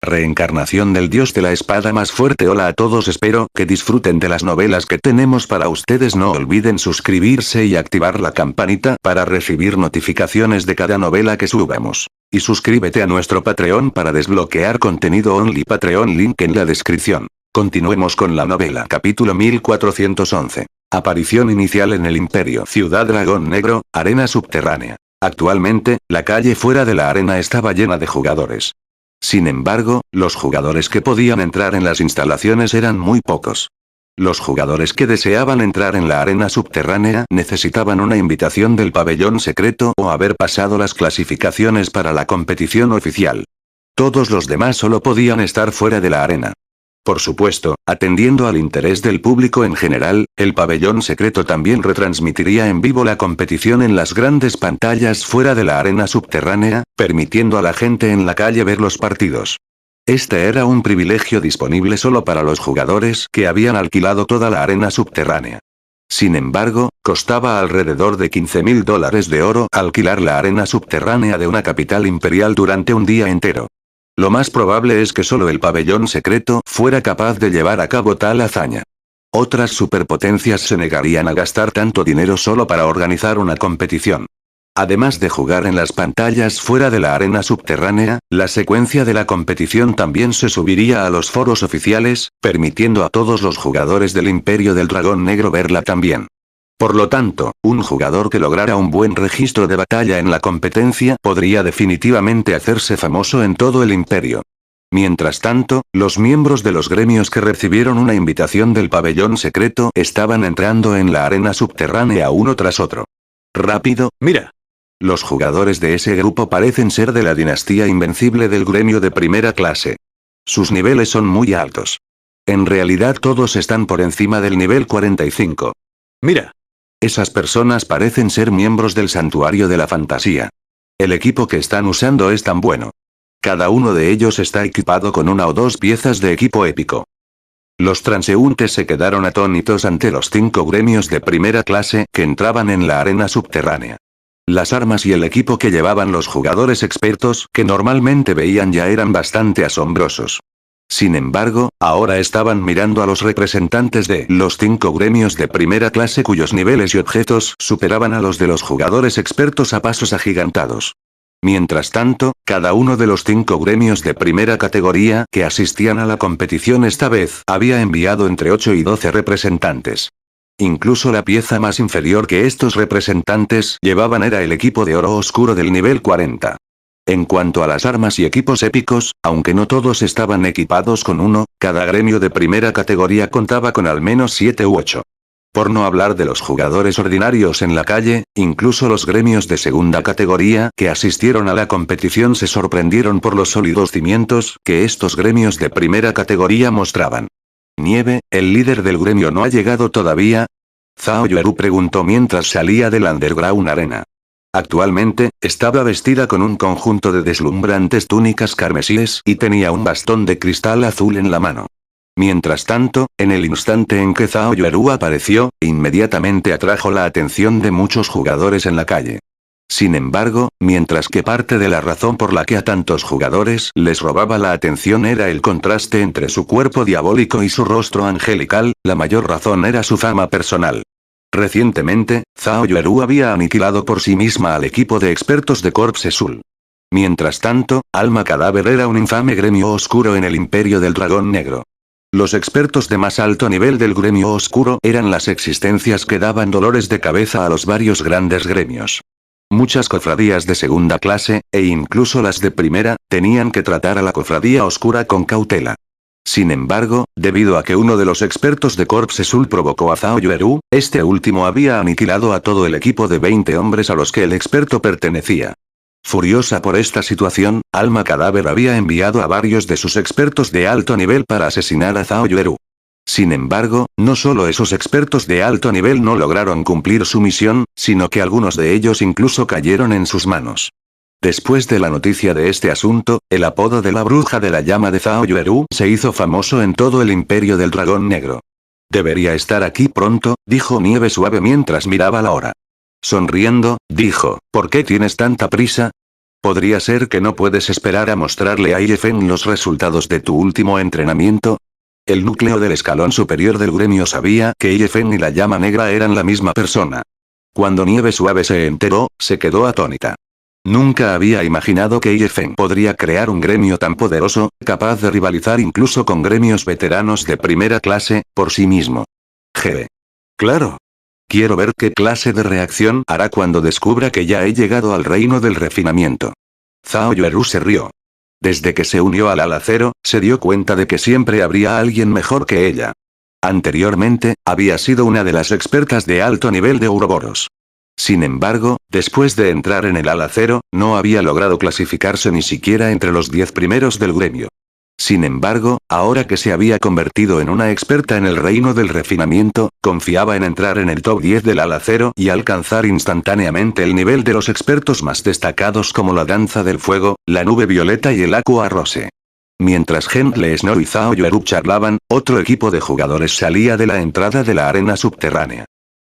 reencarnación del dios de la espada más fuerte. Hola a todos, espero que disfruten de las novelas que tenemos para ustedes. No olviden suscribirse y activar la campanita para recibir notificaciones de cada novela que subamos. Y suscríbete a nuestro Patreon para desbloquear contenido only. Patreon, link en la descripción. Continuemos con la novela. Capítulo 1411. Aparición inicial en el Imperio. Ciudad Dragón Negro, arena subterránea. Actualmente, la calle fuera de la arena estaba llena de jugadores. Sin embargo, los jugadores que podían entrar en las instalaciones eran muy pocos. Los jugadores que deseaban entrar en la arena subterránea necesitaban una invitación del pabellón secreto o haber pasado las clasificaciones para la competición oficial. Todos los demás solo podían estar fuera de la arena. Por supuesto, atendiendo al interés del público en general, el pabellón secreto también retransmitiría en vivo la competición en las grandes pantallas fuera de la arena subterránea, permitiendo a la gente en la calle ver los partidos. Este era un privilegio disponible solo para los jugadores que habían alquilado toda la arena subterránea. Sin embargo, costaba alrededor de $15.000 de oro alquilar la arena subterránea de una capital imperial durante un día entero. Lo más probable es que solo el pabellón secreto fuera capaz de llevar a cabo tal hazaña. Otras superpotencias se negarían a gastar tanto dinero solo para organizar una competición. Además de jugar en las pantallas fuera de la arena subterránea, la secuencia de la competición también se subiría a los foros oficiales, permitiendo a todos los jugadores del Imperio del Dragón Negro verla también. Por lo tanto, un jugador que lograra un buen registro de batalla en la competencia podría definitivamente hacerse famoso en todo el imperio. Mientras tanto, los miembros de los gremios que recibieron una invitación del pabellón secreto estaban entrando en la arena subterránea uno tras otro. ¡Rápido, mira! Los jugadores de ese grupo parecen ser de la dinastía invencible del gremio de primera clase. Sus niveles son muy altos. En realidad todos están por encima del nivel 45. ¡Mira! Esas personas parecen ser miembros del santuario de la fantasía. El equipo que están usando es tan bueno. Cada uno de ellos está equipado con una o dos piezas de equipo épico. Los transeúntes se quedaron atónitos ante los 5 gremios de primera clase que entraban en la arena subterránea. Las armas y el equipo que llevaban los jugadores expertos que normalmente veían ya eran bastante asombrosos. Sin embargo, ahora estaban mirando a los representantes de los 5 gremios de primera clase cuyos niveles y objetos superaban a los de los jugadores expertos a pasos agigantados. Mientras tanto, cada uno de los 5 gremios de primera categoría que asistían a la competición esta vez había enviado entre 8 y 12 representantes. Incluso la pieza más inferior que estos representantes llevaban era el equipo de oro oscuro del nivel 40. En cuanto a las armas y equipos épicos, aunque no todos estaban equipados con uno, cada gremio de primera categoría contaba con al menos 7 u 8. Por no hablar de los jugadores ordinarios en la calle, incluso los gremios de segunda categoría que asistieron a la competición se sorprendieron por los sólidos cimientos que estos gremios de primera categoría mostraban. Nieve, el líder del gremio no ha llegado todavía. Zhao Yueru preguntó mientras salía del Underground Arena. Actualmente, estaba vestida con un conjunto de deslumbrantes túnicas carmesíes y tenía un bastón de cristal azul en la mano. Mientras tanto, en el instante en que Zhao Yueru apareció, inmediatamente atrajo la atención de muchos jugadores en la calle. Sin embargo, mientras que parte de la razón por la que a tantos jugadores les robaba la atención era el contraste entre su cuerpo diabólico y su rostro angelical, la mayor razón era su fama personal. Recientemente, Zhao Yueru había aniquilado por sí misma al equipo de expertos de Corpse Sul. Mientras tanto, Alma Cadáver era un infame gremio oscuro en el Imperio del Dragón Negro. Los expertos de más alto nivel del gremio oscuro eran las existencias que daban dolores de cabeza a los varios grandes gremios. Muchas cofradías de segunda clase, e incluso las de primera, tenían que tratar a la cofradía oscura con cautela. Sin embargo, debido a que uno de los expertos de Corpse Sul provocó a Zhao Yueru, este último había aniquilado a todo el equipo de 20 hombres a los que el experto pertenecía. Furiosa por esta situación, Alma Cadáver había enviado a varios de sus expertos de alto nivel para asesinar a Zhao Yueru. Sin embargo, no solo esos expertos de alto nivel no lograron cumplir su misión, sino que algunos de ellos incluso cayeron en sus manos. Después de la noticia de este asunto, el apodo de la bruja de la llama de Zhao Yueru se hizo famoso en todo el Imperio del Dragón Negro. Debería estar aquí pronto, dijo Nieve Suave mientras miraba la hora. Sonriendo, dijo, ¿por qué tienes tanta prisa? ¿Podría ser que no puedes esperar a mostrarle a IFN los resultados de tu último entrenamiento? El núcleo del escalón superior del gremio sabía que IFN y la llama negra eran la misma persona. Cuando Nieve Suave se enteró, se quedó atónita. Nunca había imaginado que IFN podría crear un gremio tan poderoso, capaz de rivalizar incluso con gremios veteranos de primera clase, por sí mismo. G. Claro. Quiero ver qué clase de reacción hará cuando descubra que ya he llegado al reino del refinamiento. Zhao Yueru se rió. Desde que se unió al ala cero, se dio cuenta de que siempre habría alguien mejor que ella. Anteriormente, había sido una de las expertas de alto nivel de Ouroboros. Sin embargo, después de entrar en el ala cero, no había logrado clasificarse ni siquiera entre los 10 primeros del gremio. Sin embargo, ahora que se había convertido en una experta en el reino del refinamiento, confiaba en entrar en el top 10 del ala cero y alcanzar instantáneamente el nivel de los expertos más destacados como la danza del fuego, la nube violeta y el aqua rose. Mientras Gentle Snow y Zhao Yueru charlaban, otro equipo de jugadores salía de la entrada de la arena subterránea.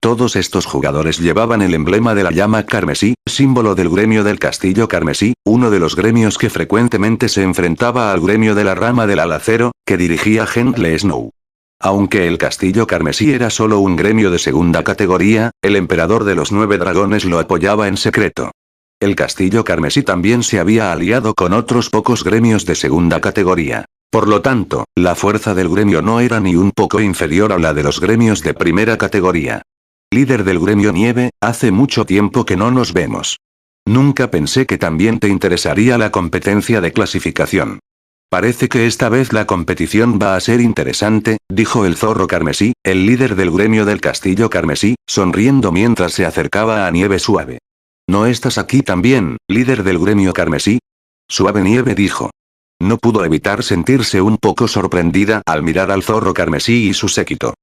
Todos estos jugadores llevaban el emblema de la llama carmesí, símbolo del gremio del castillo carmesí, uno de los gremios que frecuentemente se enfrentaba al gremio de la rama del ala cero, que dirigía Gentle Snow. Aunque el castillo carmesí era solo un gremio de segunda categoría, el emperador de los 9 dragones lo apoyaba en secreto. El castillo carmesí también se había aliado con otros pocos gremios de segunda categoría. Por lo tanto, la fuerza del gremio no era ni un poco inferior a la de los gremios de primera categoría. Líder del gremio Nieve, hace mucho tiempo que no nos vemos. Nunca pensé que también te interesaría la competencia de clasificación. Parece que esta vez la competición va a ser interesante, dijo el zorro carmesí, el líder del gremio del castillo carmesí, sonriendo mientras se acercaba a Nieve Suave. ¿No estás aquí también, líder del gremio carmesí? Suave Nieve dijo. No pudo evitar sentirse un poco sorprendida al mirar al zorro carmesí y su séquito.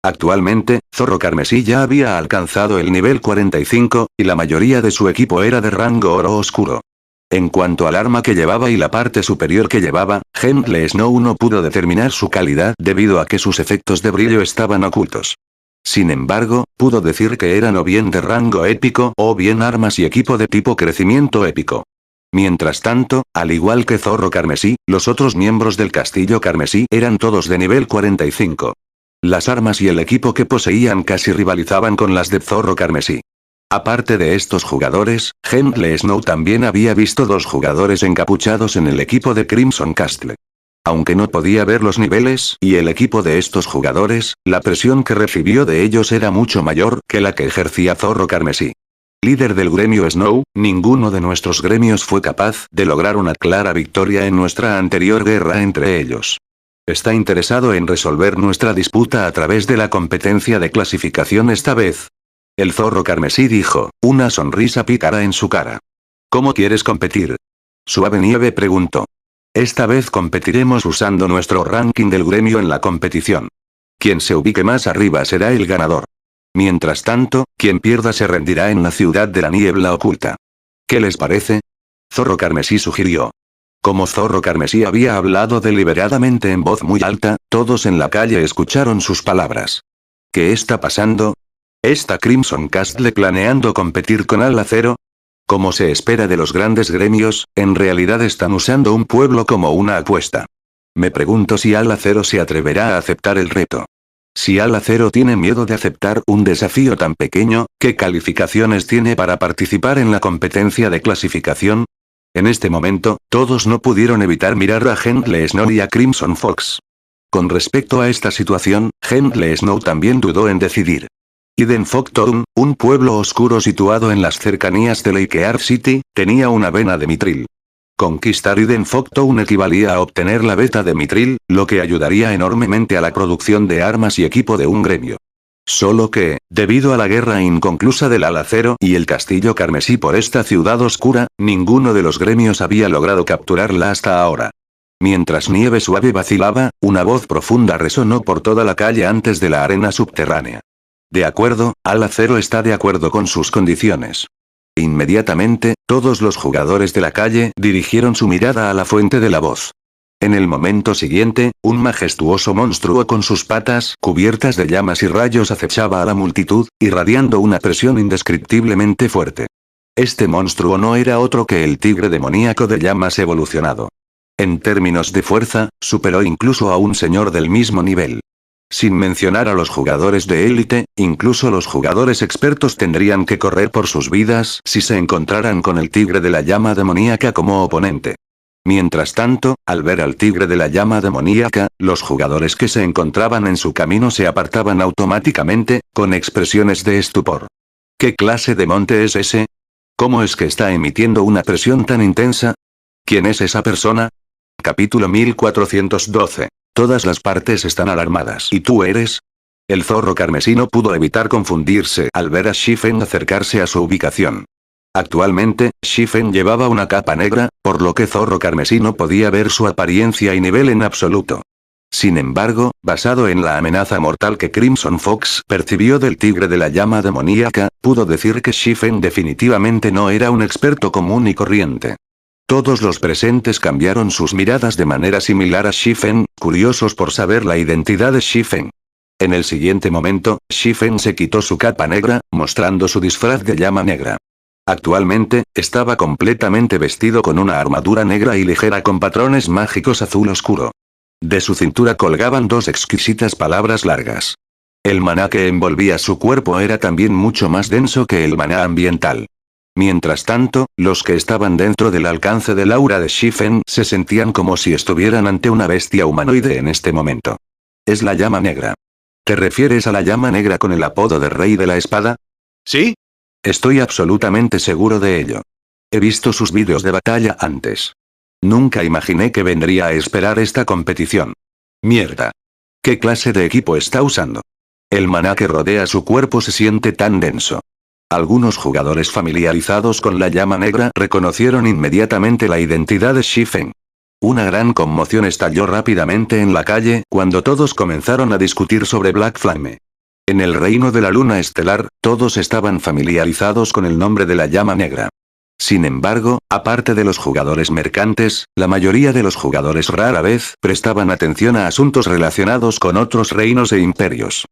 Actualmente, Zorro Carmesí ya había alcanzado el nivel 45, y la mayoría de su equipo era de rango oro oscuro. En cuanto al arma que llevaba y la parte superior que llevaba, Gentle Snow no pudo determinar su calidad debido a que sus efectos de brillo estaban ocultos. Sin embargo, pudo decir que eran o bien de rango épico o bien armas y equipo de tipo crecimiento épico. Mientras tanto, al igual que Zorro Carmesí, los otros miembros del castillo carmesí eran todos de nivel 45. Las armas y el equipo que poseían casi rivalizaban con las de Zorro Carmesí. Aparte de estos jugadores, Gentle Snow también había visto 2 jugadores encapuchados en el equipo de Crimson Castle. Aunque no podía ver los niveles y el equipo de estos jugadores, la presión que recibió de ellos era mucho mayor que la que ejercía Zorro Carmesí. Líder del gremio Snow, ninguno de nuestros gremios fue capaz de lograr una clara victoria en nuestra anterior guerra entre ellos. ¿Está interesado en resolver nuestra disputa a través de la competencia de clasificación esta vez? El zorro carmesí dijo, una sonrisa pícara en su cara. ¿Cómo quieres competir? Suave Nieve preguntó. Esta vez competiremos usando nuestro ranking del gremio en la competición. Quien se ubique más arriba será el ganador. Mientras tanto, quien pierda se rendirá en la ciudad de la niebla oculta. ¿Qué les parece? Zorro Carmesí sugirió. Como Zorro Carmesí había hablado deliberadamente en voz muy alta, todos en la calle escucharon sus palabras. ¿Qué está pasando? ¿Está Crimson Castle planeando competir con Ala Cero? Como se espera de los grandes gremios, en realidad están usando un pueblo como una apuesta. Me pregunto si Ala Cero se atreverá a aceptar el reto. Si Ala Cero tiene miedo de aceptar un desafío tan pequeño, ¿qué calificaciones tiene para participar en la competencia de clasificación? En este momento, todos no pudieron evitar mirar a Gentle Snow y a Crimson Fox. Con respecto a esta situación, Gentle Snow también dudó en decidir. Eden Fogtown, un pueblo oscuro situado en las cercanías de Lakear City, tenía una vena de mitril. Conquistar Eden Fogtown equivalía a obtener la beta de mitril, lo que ayudaría enormemente a la producción de armas y equipo de un gremio. Solo que, debido a la guerra inconclusa del Ala Cero y el castillo carmesí por esta ciudad oscura, ninguno de los gremios había logrado capturarla hasta ahora. Mientras Nieve Suave vacilaba, una voz profunda resonó por toda la calle antes de la arena subterránea. De acuerdo, Ala Cero está de acuerdo con sus condiciones. Inmediatamente, todos los jugadores de la calle dirigieron su mirada a la fuente de la voz. En el momento siguiente, un majestuoso monstruo con sus patas cubiertas de llamas y rayos acechaba a la multitud, irradiando una presión indescriptiblemente fuerte. Este monstruo no era otro que el tigre demoníaco de llamas evolucionado. En términos de fuerza, superó incluso a un señor del mismo nivel. Sin mencionar a los jugadores de élite, incluso los jugadores expertos tendrían que correr por sus vidas si se encontraran con el tigre de la llama demoníaca como oponente. Mientras tanto, al ver al tigre de la llama demoníaca, los jugadores que se encontraban en su camino se apartaban automáticamente, con expresiones de estupor. ¿Qué clase de monte es ese? ¿Cómo es que está emitiendo una presión tan intensa? ¿Quién es esa persona? Capítulo 1412. Todas las partes están alarmadas. ¿Y tú eres? El zorro carmesí no pudo evitar confundirse al ver a Shifen acercarse a su ubicación. Actualmente, Shifen llevaba una capa negra, por lo que Zorro Carmesí no podía ver su apariencia y nivel en absoluto. Sin embargo, basado en la amenaza mortal que Crimson Fox percibió del tigre de la llama demoníaca, pudo decir que Shifen definitivamente no era un experto común y corriente. Todos los presentes cambiaron sus miradas de manera similar a Shifen, curiosos por saber la identidad de Shifen. En el siguiente momento, Shifen se quitó su capa negra, mostrando su disfraz de llama negra. Actualmente, estaba completamente vestido con una armadura negra y ligera con patrones mágicos azul oscuro. De su cintura colgaban dos exquisitas palabras largas. El maná que envolvía su cuerpo era también mucho más denso que el maná ambiental. Mientras tanto, los que estaban dentro del alcance del aura de Shifen se sentían como si estuvieran ante una bestia humanoide en este momento. Es la llama negra. ¿Te refieres a la llama negra con el apodo de Rey de la Espada? ¿Sí? Estoy absolutamente seguro de ello. He visto sus vídeos de batalla antes. Nunca imaginé que vendría a esperar esta competición. Mierda. ¿Qué clase de equipo está usando? El maná que rodea su cuerpo se siente tan denso. Algunos jugadores familiarizados con la llama negra reconocieron inmediatamente la identidad de Shifen. Una gran conmoción estalló rápidamente en la calle cuando todos comenzaron a discutir sobre Black Flame. En el reino de la luna estelar, todos estaban familiarizados con el nombre de la llama negra. Sin embargo, aparte de los jugadores mercantes, la mayoría de los jugadores rara vez prestaban atención a asuntos relacionados con otros reinos e imperios.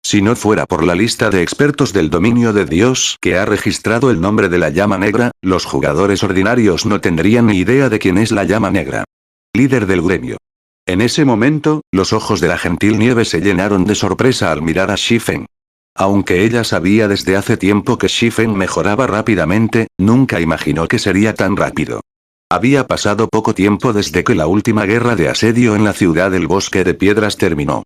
Si no fuera por la lista de expertos del dominio de Dios que ha registrado el nombre de la llama negra, los jugadores ordinarios no tendrían ni idea de quién es la llama negra. Líder del gremio. En ese momento, los ojos de la gentil nieve se llenaron de sorpresa al mirar a Shifen. Aunque ella sabía desde hace tiempo que Shifen mejoraba rápidamente, nunca imaginó que sería tan rápido. Había pasado poco tiempo desde que la última guerra de asedio en la ciudad del Bosque de Piedras terminó.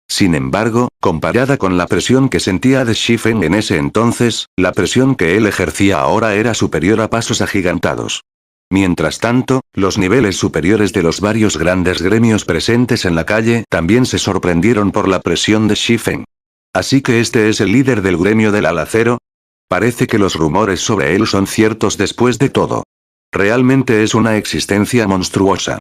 Sin embargo, comparada con la presión que sentía de Shifen en ese entonces, la presión que él ejercía ahora era superior a pasos agigantados. Mientras tanto, los niveles superiores de los varios grandes gremios presentes en la calle también se sorprendieron por la presión de Shifen. ¿Así que este es el líder del gremio del alacero? Parece que los rumores sobre él son ciertos después de todo. Realmente es una existencia monstruosa.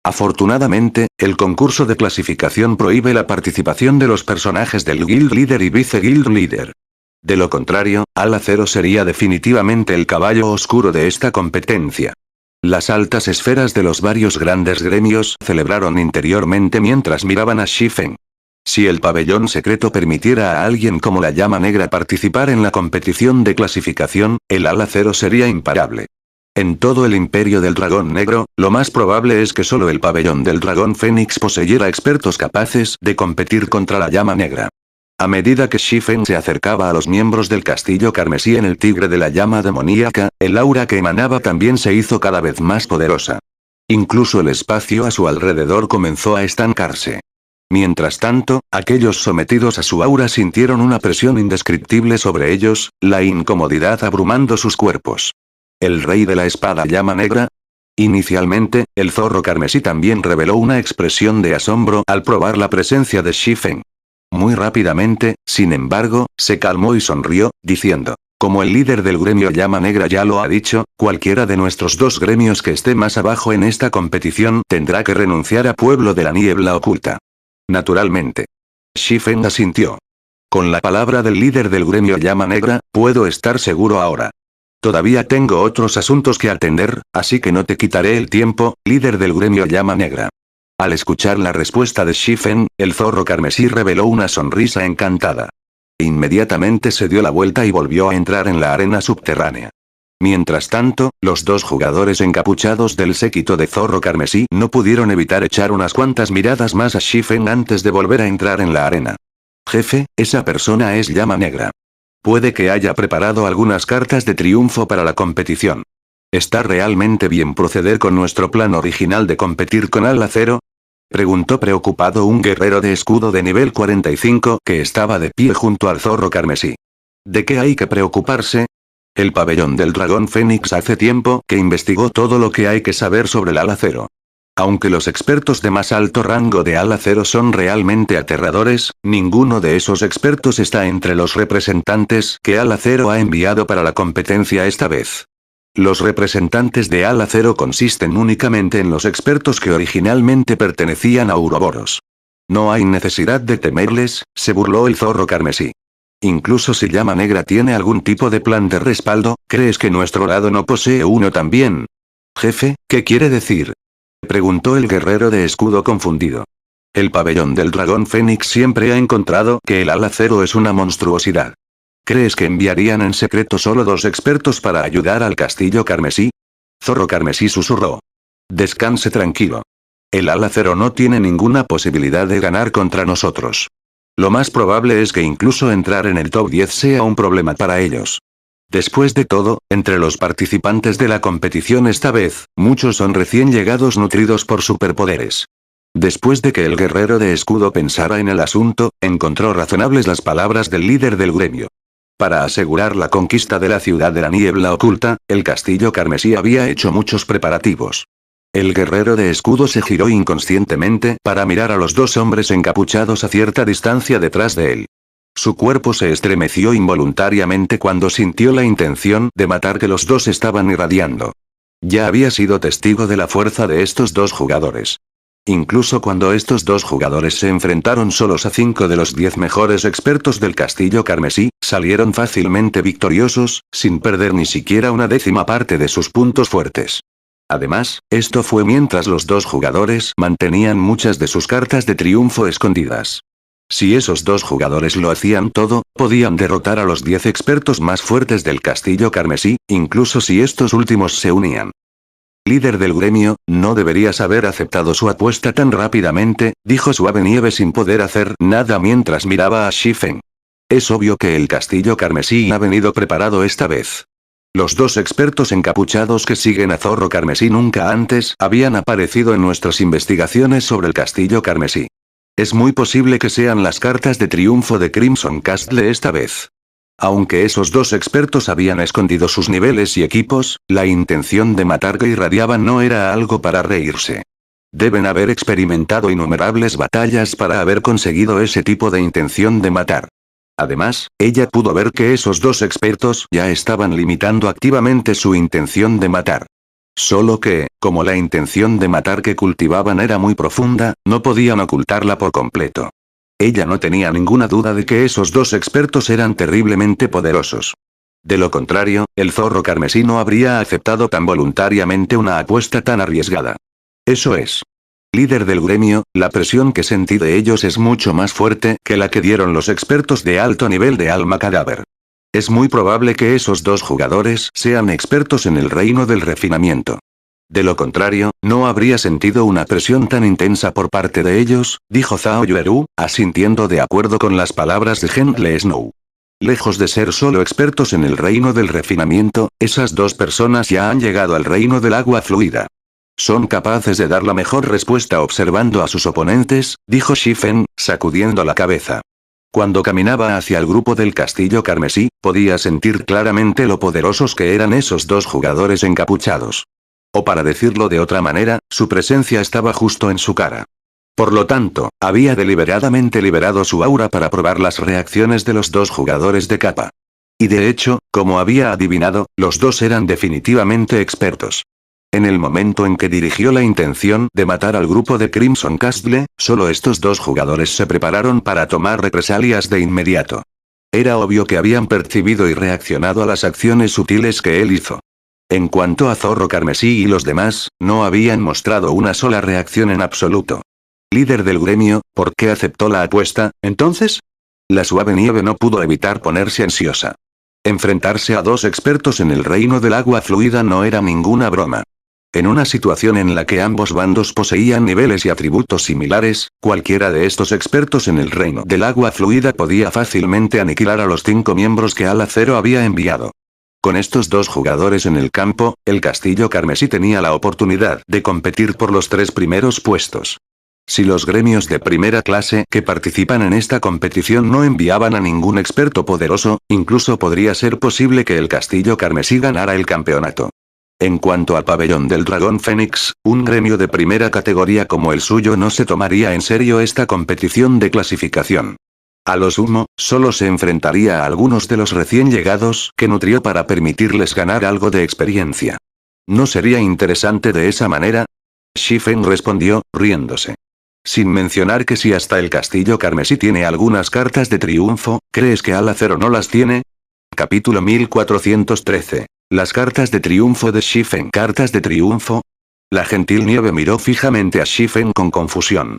Afortunadamente, el concurso de clasificación prohíbe la participación de los personajes del Guild Leader y Vice Guild Leader. De lo contrario, Alacero sería definitivamente el caballo oscuro de esta competencia. Las altas esferas de los varios grandes gremios celebraron interiormente mientras miraban a Shifen. Si el pabellón secreto permitiera a alguien como la llama negra participar en la competición de clasificación, el Alacero sería imparable. En todo el imperio del dragón negro, lo más probable es que solo el pabellón del dragón Fénix poseyera expertos capaces de competir contra la llama negra. A medida que Shifen se acercaba a los miembros del castillo carmesí en el tigre de la llama demoníaca, el aura que emanaba también se hizo cada vez más poderosa. Incluso el espacio a su alrededor comenzó a estancarse. Mientras tanto, aquellos sometidos a su aura sintieron una presión indescriptible sobre ellos, la incomodidad abrumando sus cuerpos. ¿El rey de la espada llama negra? Inicialmente, el zorro carmesí también reveló una expresión de asombro al probar la presencia de Shifen. Muy rápidamente, sin embargo, se calmó y sonrió, diciendo, como el líder del gremio llama negra ya lo ha dicho, cualquiera de nuestros dos gremios que esté más abajo en esta competición tendrá que renunciar a Pueblo de la Niebla Oculta. Naturalmente. Shifen asintió. Con la palabra del líder del gremio llama negra, puedo estar seguro ahora. Todavía tengo otros asuntos que atender, así que no te quitaré el tiempo, líder del gremio llama negra. Al escuchar la respuesta de Shifen, el zorro carmesí reveló una sonrisa encantada. Inmediatamente se dio la vuelta y volvió a entrar en la arena subterránea. Mientras tanto, los dos jugadores encapuchados del séquito de Zorro Carmesí no pudieron evitar echar unas cuantas miradas más a Shifen antes de volver a entrar en la arena. Jefe, esa persona es Llama Negra. Puede que haya preparado algunas cartas de triunfo para la competición. ¿Está realmente bien proceder con nuestro plan original de competir con Al Acero? Preguntó preocupado un guerrero de escudo de nivel 45 que estaba de pie junto al Zorro Carmesí. ¿De qué hay que preocuparse? El pabellón del dragón Fénix hace tiempo que investigó todo lo que hay que saber sobre el Al Acero. Aunque los expertos de más alto rango de Al Acero son realmente aterradores, ninguno de esos expertos está entre los representantes que Al Acero ha enviado para la competencia esta vez. Los representantes de Al Acero consisten únicamente en los expertos que originalmente pertenecían a Ouroboros. No hay necesidad de temerles, se burló el Zorro Carmesí. Incluso si Llama Negra tiene algún tipo de plan de respaldo, ¿crees que nuestro lado no posee uno también? Jefe, ¿qué quiere decir? Preguntó el guerrero de escudo confundido. El pabellón del dragón Fénix siempre ha encontrado que el Al Acero es una monstruosidad. ¿Crees que enviarían en secreto solo 2 expertos para ayudar al castillo carmesí? Zorro Carmesí susurró. Descanse tranquilo. El Al Acero no tiene ninguna posibilidad de ganar contra nosotros. Lo más probable es que incluso entrar en el top 10 sea un problema para ellos. Después de todo, entre los participantes de la competición esta vez, muchos son recién llegados nutridos por superpoderes. Después de que el guerrero de escudo pensara en el asunto, encontró razonables las palabras del líder del gremio. Para asegurar la conquista de la ciudad de la niebla oculta, el castillo carmesí había hecho muchos preparativos. El guerrero de escudo se giró inconscientemente para mirar a los 2 hombres encapuchados a cierta distancia detrás de él. Su cuerpo se estremeció involuntariamente cuando sintió la intención de matar que los 2 estaban irradiando. Ya había sido testigo de la fuerza de estos 2 jugadores. Incluso cuando estos 2 jugadores se enfrentaron solos a 5 de los 10 mejores expertos del castillo carmesí, salieron fácilmente victoriosos, sin perder ni siquiera una 10ª parte de sus puntos fuertes. Además, esto fue mientras los 2 jugadores mantenían muchas de sus cartas de triunfo escondidas. Si esos 2 jugadores lo hacían todo, podían derrotar a los 10 expertos más fuertes del castillo carmesí, incluso si estos últimos se unían. Líder del gremio, no deberías haber aceptado su apuesta tan rápidamente, dijo Suave Nieve sin poder hacer nada mientras miraba a Shifen. Es obvio que el castillo carmesí ha venido preparado esta vez. Los 2 expertos encapuchados que siguen a Zorro Carmesí nunca antes habían aparecido en nuestras investigaciones sobre el castillo carmesí. Es muy posible que sean las cartas de triunfo de Crimson Castle esta vez. Aunque esos 2 expertos habían escondido sus niveles y equipos, la intención de matar que irradiaban no era algo para reírse. Deben haber experimentado innumerables batallas para haber conseguido ese tipo de intención de matar. Además, ella pudo ver que esos 2 expertos ya estaban limitando activamente su intención de matar. Solo que, como la intención de matar que cultivaban era muy profunda, no podían ocultarla por completo. Ella no tenía ninguna duda de que esos 2 expertos eran terriblemente poderosos. De lo contrario, el Zorro Carmesí no habría aceptado tan voluntariamente una apuesta tan arriesgada. Eso es. Líder del gremio, la presión que sentí de ellos es mucho más fuerte que la que dieron los expertos de alto nivel de Alma Cadáver. Es muy probable que esos 2 jugadores sean expertos en el reino del refinamiento. De lo contrario, no habría sentido una presión tan intensa por parte de ellos, dijo Zhao Yueru, asintiendo de acuerdo con las palabras de Gentle Snow. Lejos de ser solo expertos en el reino del refinamiento, esas 2 personas ya han llegado al reino del agua fluida. Son capaces de dar la mejor respuesta observando a sus oponentes, dijo Shifen, sacudiendo la cabeza. Cuando caminaba hacia el grupo del castillo carmesí, podía sentir claramente lo poderosos que eran esos 2 jugadores encapuchados. O para decirlo de otra manera, su presencia estaba justo en su cara. Por lo tanto, había deliberadamente liberado su aura para probar las reacciones de los 2 jugadores de capa. Y de hecho, como había adivinado, los 2 eran definitivamente expertos. En el momento en que dirigió la intención de matar al grupo de Crimson Castle, solo estos 2 jugadores se prepararon para tomar represalias de inmediato. Era obvio que habían percibido y reaccionado a las acciones sutiles que él hizo. En cuanto a Zorro Carmesí y los demás, no habían mostrado una sola reacción en absoluto. Líder del gremio, ¿por qué aceptó la apuesta, entonces? La Suave Nieve no pudo evitar ponerse ansiosa. Enfrentarse a dos expertos en el reino del agua fluida no era ninguna broma. En una situación en la que ambos bandos poseían niveles y atributos similares, cualquiera de estos expertos en el reino del agua fluida podía fácilmente aniquilar a los 5 miembros que Ala Zero había enviado. Con estos dos jugadores en el campo, el Castillo Carmesí tenía la oportunidad de competir por los 3 primeros puestos. Si los gremios de primera clase que participan en esta competición no enviaban a ningún experto poderoso, incluso podría ser posible que el Castillo Carmesí ganara el campeonato. En cuanto al pabellón del Dragón Fénix, un gremio de primera categoría como el suyo no se tomaría en serio esta competición de clasificación. A lo sumo, solo se enfrentaría a algunos de los recién llegados que nutrió para permitirles ganar algo de experiencia. ¿No sería interesante de esa manera? Shifen respondió, riéndose. Sin mencionar que si hasta el Castillo Carmesí tiene algunas cartas de triunfo, ¿crees que Ala Zero no las tiene? Capítulo 1413. Las cartas de triunfo de Shifen. ¿Cartas de triunfo? La gentil nieve miró fijamente a Shifen con confusión.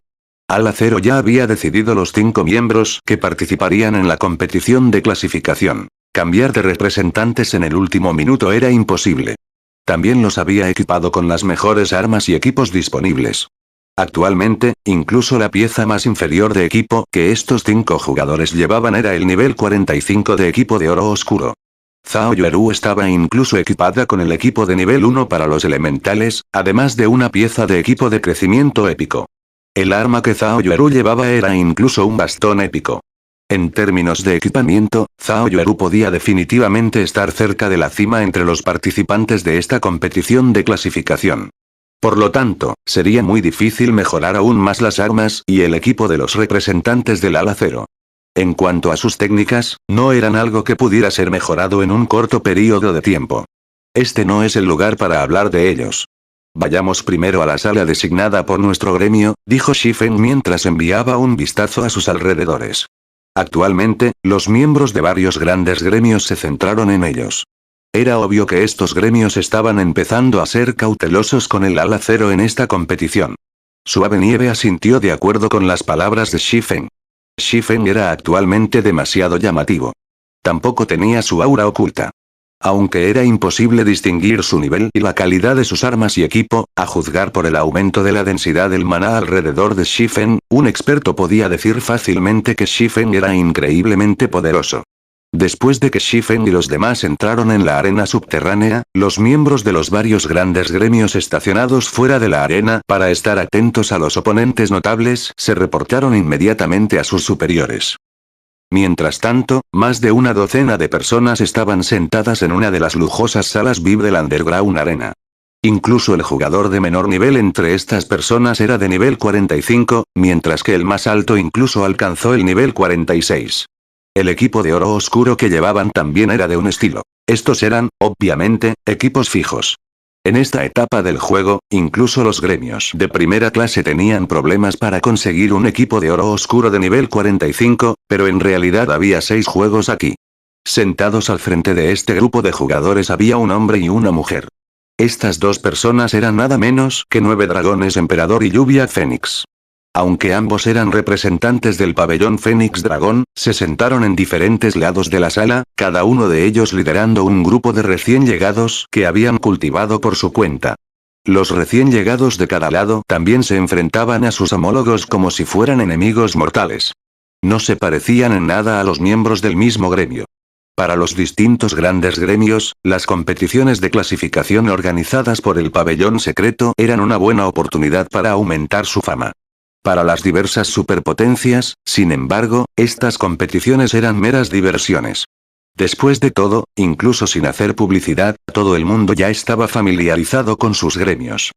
Ala Zero ya había decidido los 5 miembros que participarían en la competición de clasificación. Cambiar de representantes en el último minuto era imposible. También los había equipado con las mejores armas y equipos disponibles. Actualmente, incluso la pieza más inferior de equipo que estos 5 jugadores llevaban era el nivel 45 de equipo de oro oscuro. Zhao Yueru estaba incluso equipada con el equipo de nivel 1 para los elementales, además de una pieza de equipo de crecimiento épico. El arma que Zhao Yueru llevaba era incluso un bastón épico. En términos de equipamiento, Zhao Yueru podía definitivamente estar cerca de la cima entre los participantes de esta competición de clasificación. Por lo tanto, sería muy difícil mejorar aún más las armas y el equipo de los representantes del Ala Zero. En cuanto a sus técnicas, no eran algo que pudiera ser mejorado en un corto periodo de tiempo. Este no es el lugar para hablar de ellos. Vayamos primero a la sala designada por nuestro gremio, dijo Shifen mientras enviaba un vistazo a sus alrededores. Actualmente, los miembros de varios grandes gremios se centraron en ellos. Era obvio que estos gremios estaban empezando a ser cautelosos con el Ala Zero en esta competición. Suave Nieve asintió de acuerdo con las palabras de Shifen. Shifen era actualmente demasiado llamativo. Tampoco tenía su aura oculta. Aunque era imposible distinguir su nivel y la calidad de sus armas y equipo, a juzgar por el aumento de la densidad del maná alrededor de Shifen, un experto podía decir fácilmente que Shifen era increíblemente poderoso. Después de que Shifen y los demás entraron en la arena subterránea, los miembros de los varios grandes gremios estacionados fuera de la arena para estar atentos a los oponentes notables se reportaron inmediatamente a sus superiores. Mientras tanto, más de una docena de personas estaban sentadas en una de las lujosas salas VIP del Underground Arena. Incluso el jugador de menor nivel entre estas personas era de nivel 45, mientras que el más alto incluso alcanzó el nivel 46. El equipo de oro oscuro que llevaban también era de un estilo. Estos eran, obviamente, equipos fijos. En esta etapa del juego, incluso los gremios de primera clase tenían problemas para conseguir un equipo de oro oscuro de nivel 45, pero en realidad había 6 juegos aquí. Sentados al frente de este grupo de jugadores había un hombre y una mujer. Estas dos personas eran nada menos que 9 dragones emperador y lluvia fénix. Aunque ambos eran representantes del pabellón Fénix Dragón, se sentaron en diferentes lados de la sala, cada uno de ellos liderando un grupo de recién llegados que habían cultivado por su cuenta. Los recién llegados de cada lado también se enfrentaban a sus homólogos como si fueran enemigos mortales. No se parecían en nada a los miembros del mismo gremio. Para los distintos grandes gremios, las competiciones de clasificación organizadas por el pabellón secreto eran una buena oportunidad para aumentar su fama. Para las diversas superpotencias, sin embargo, estas competiciones eran meras diversiones. Después de todo, incluso sin hacer publicidad, todo el mundo ya estaba familiarizado con sus gremios.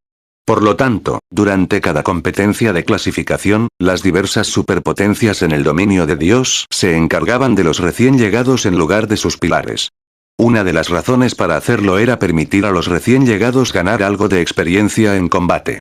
Por lo tanto, durante cada competencia de clasificación, las diversas superpotencias en el dominio de Dios se encargaban de los recién llegados en lugar de sus pilares. Una de las razones para hacerlo era permitir a los recién llegados ganar algo de experiencia en combate.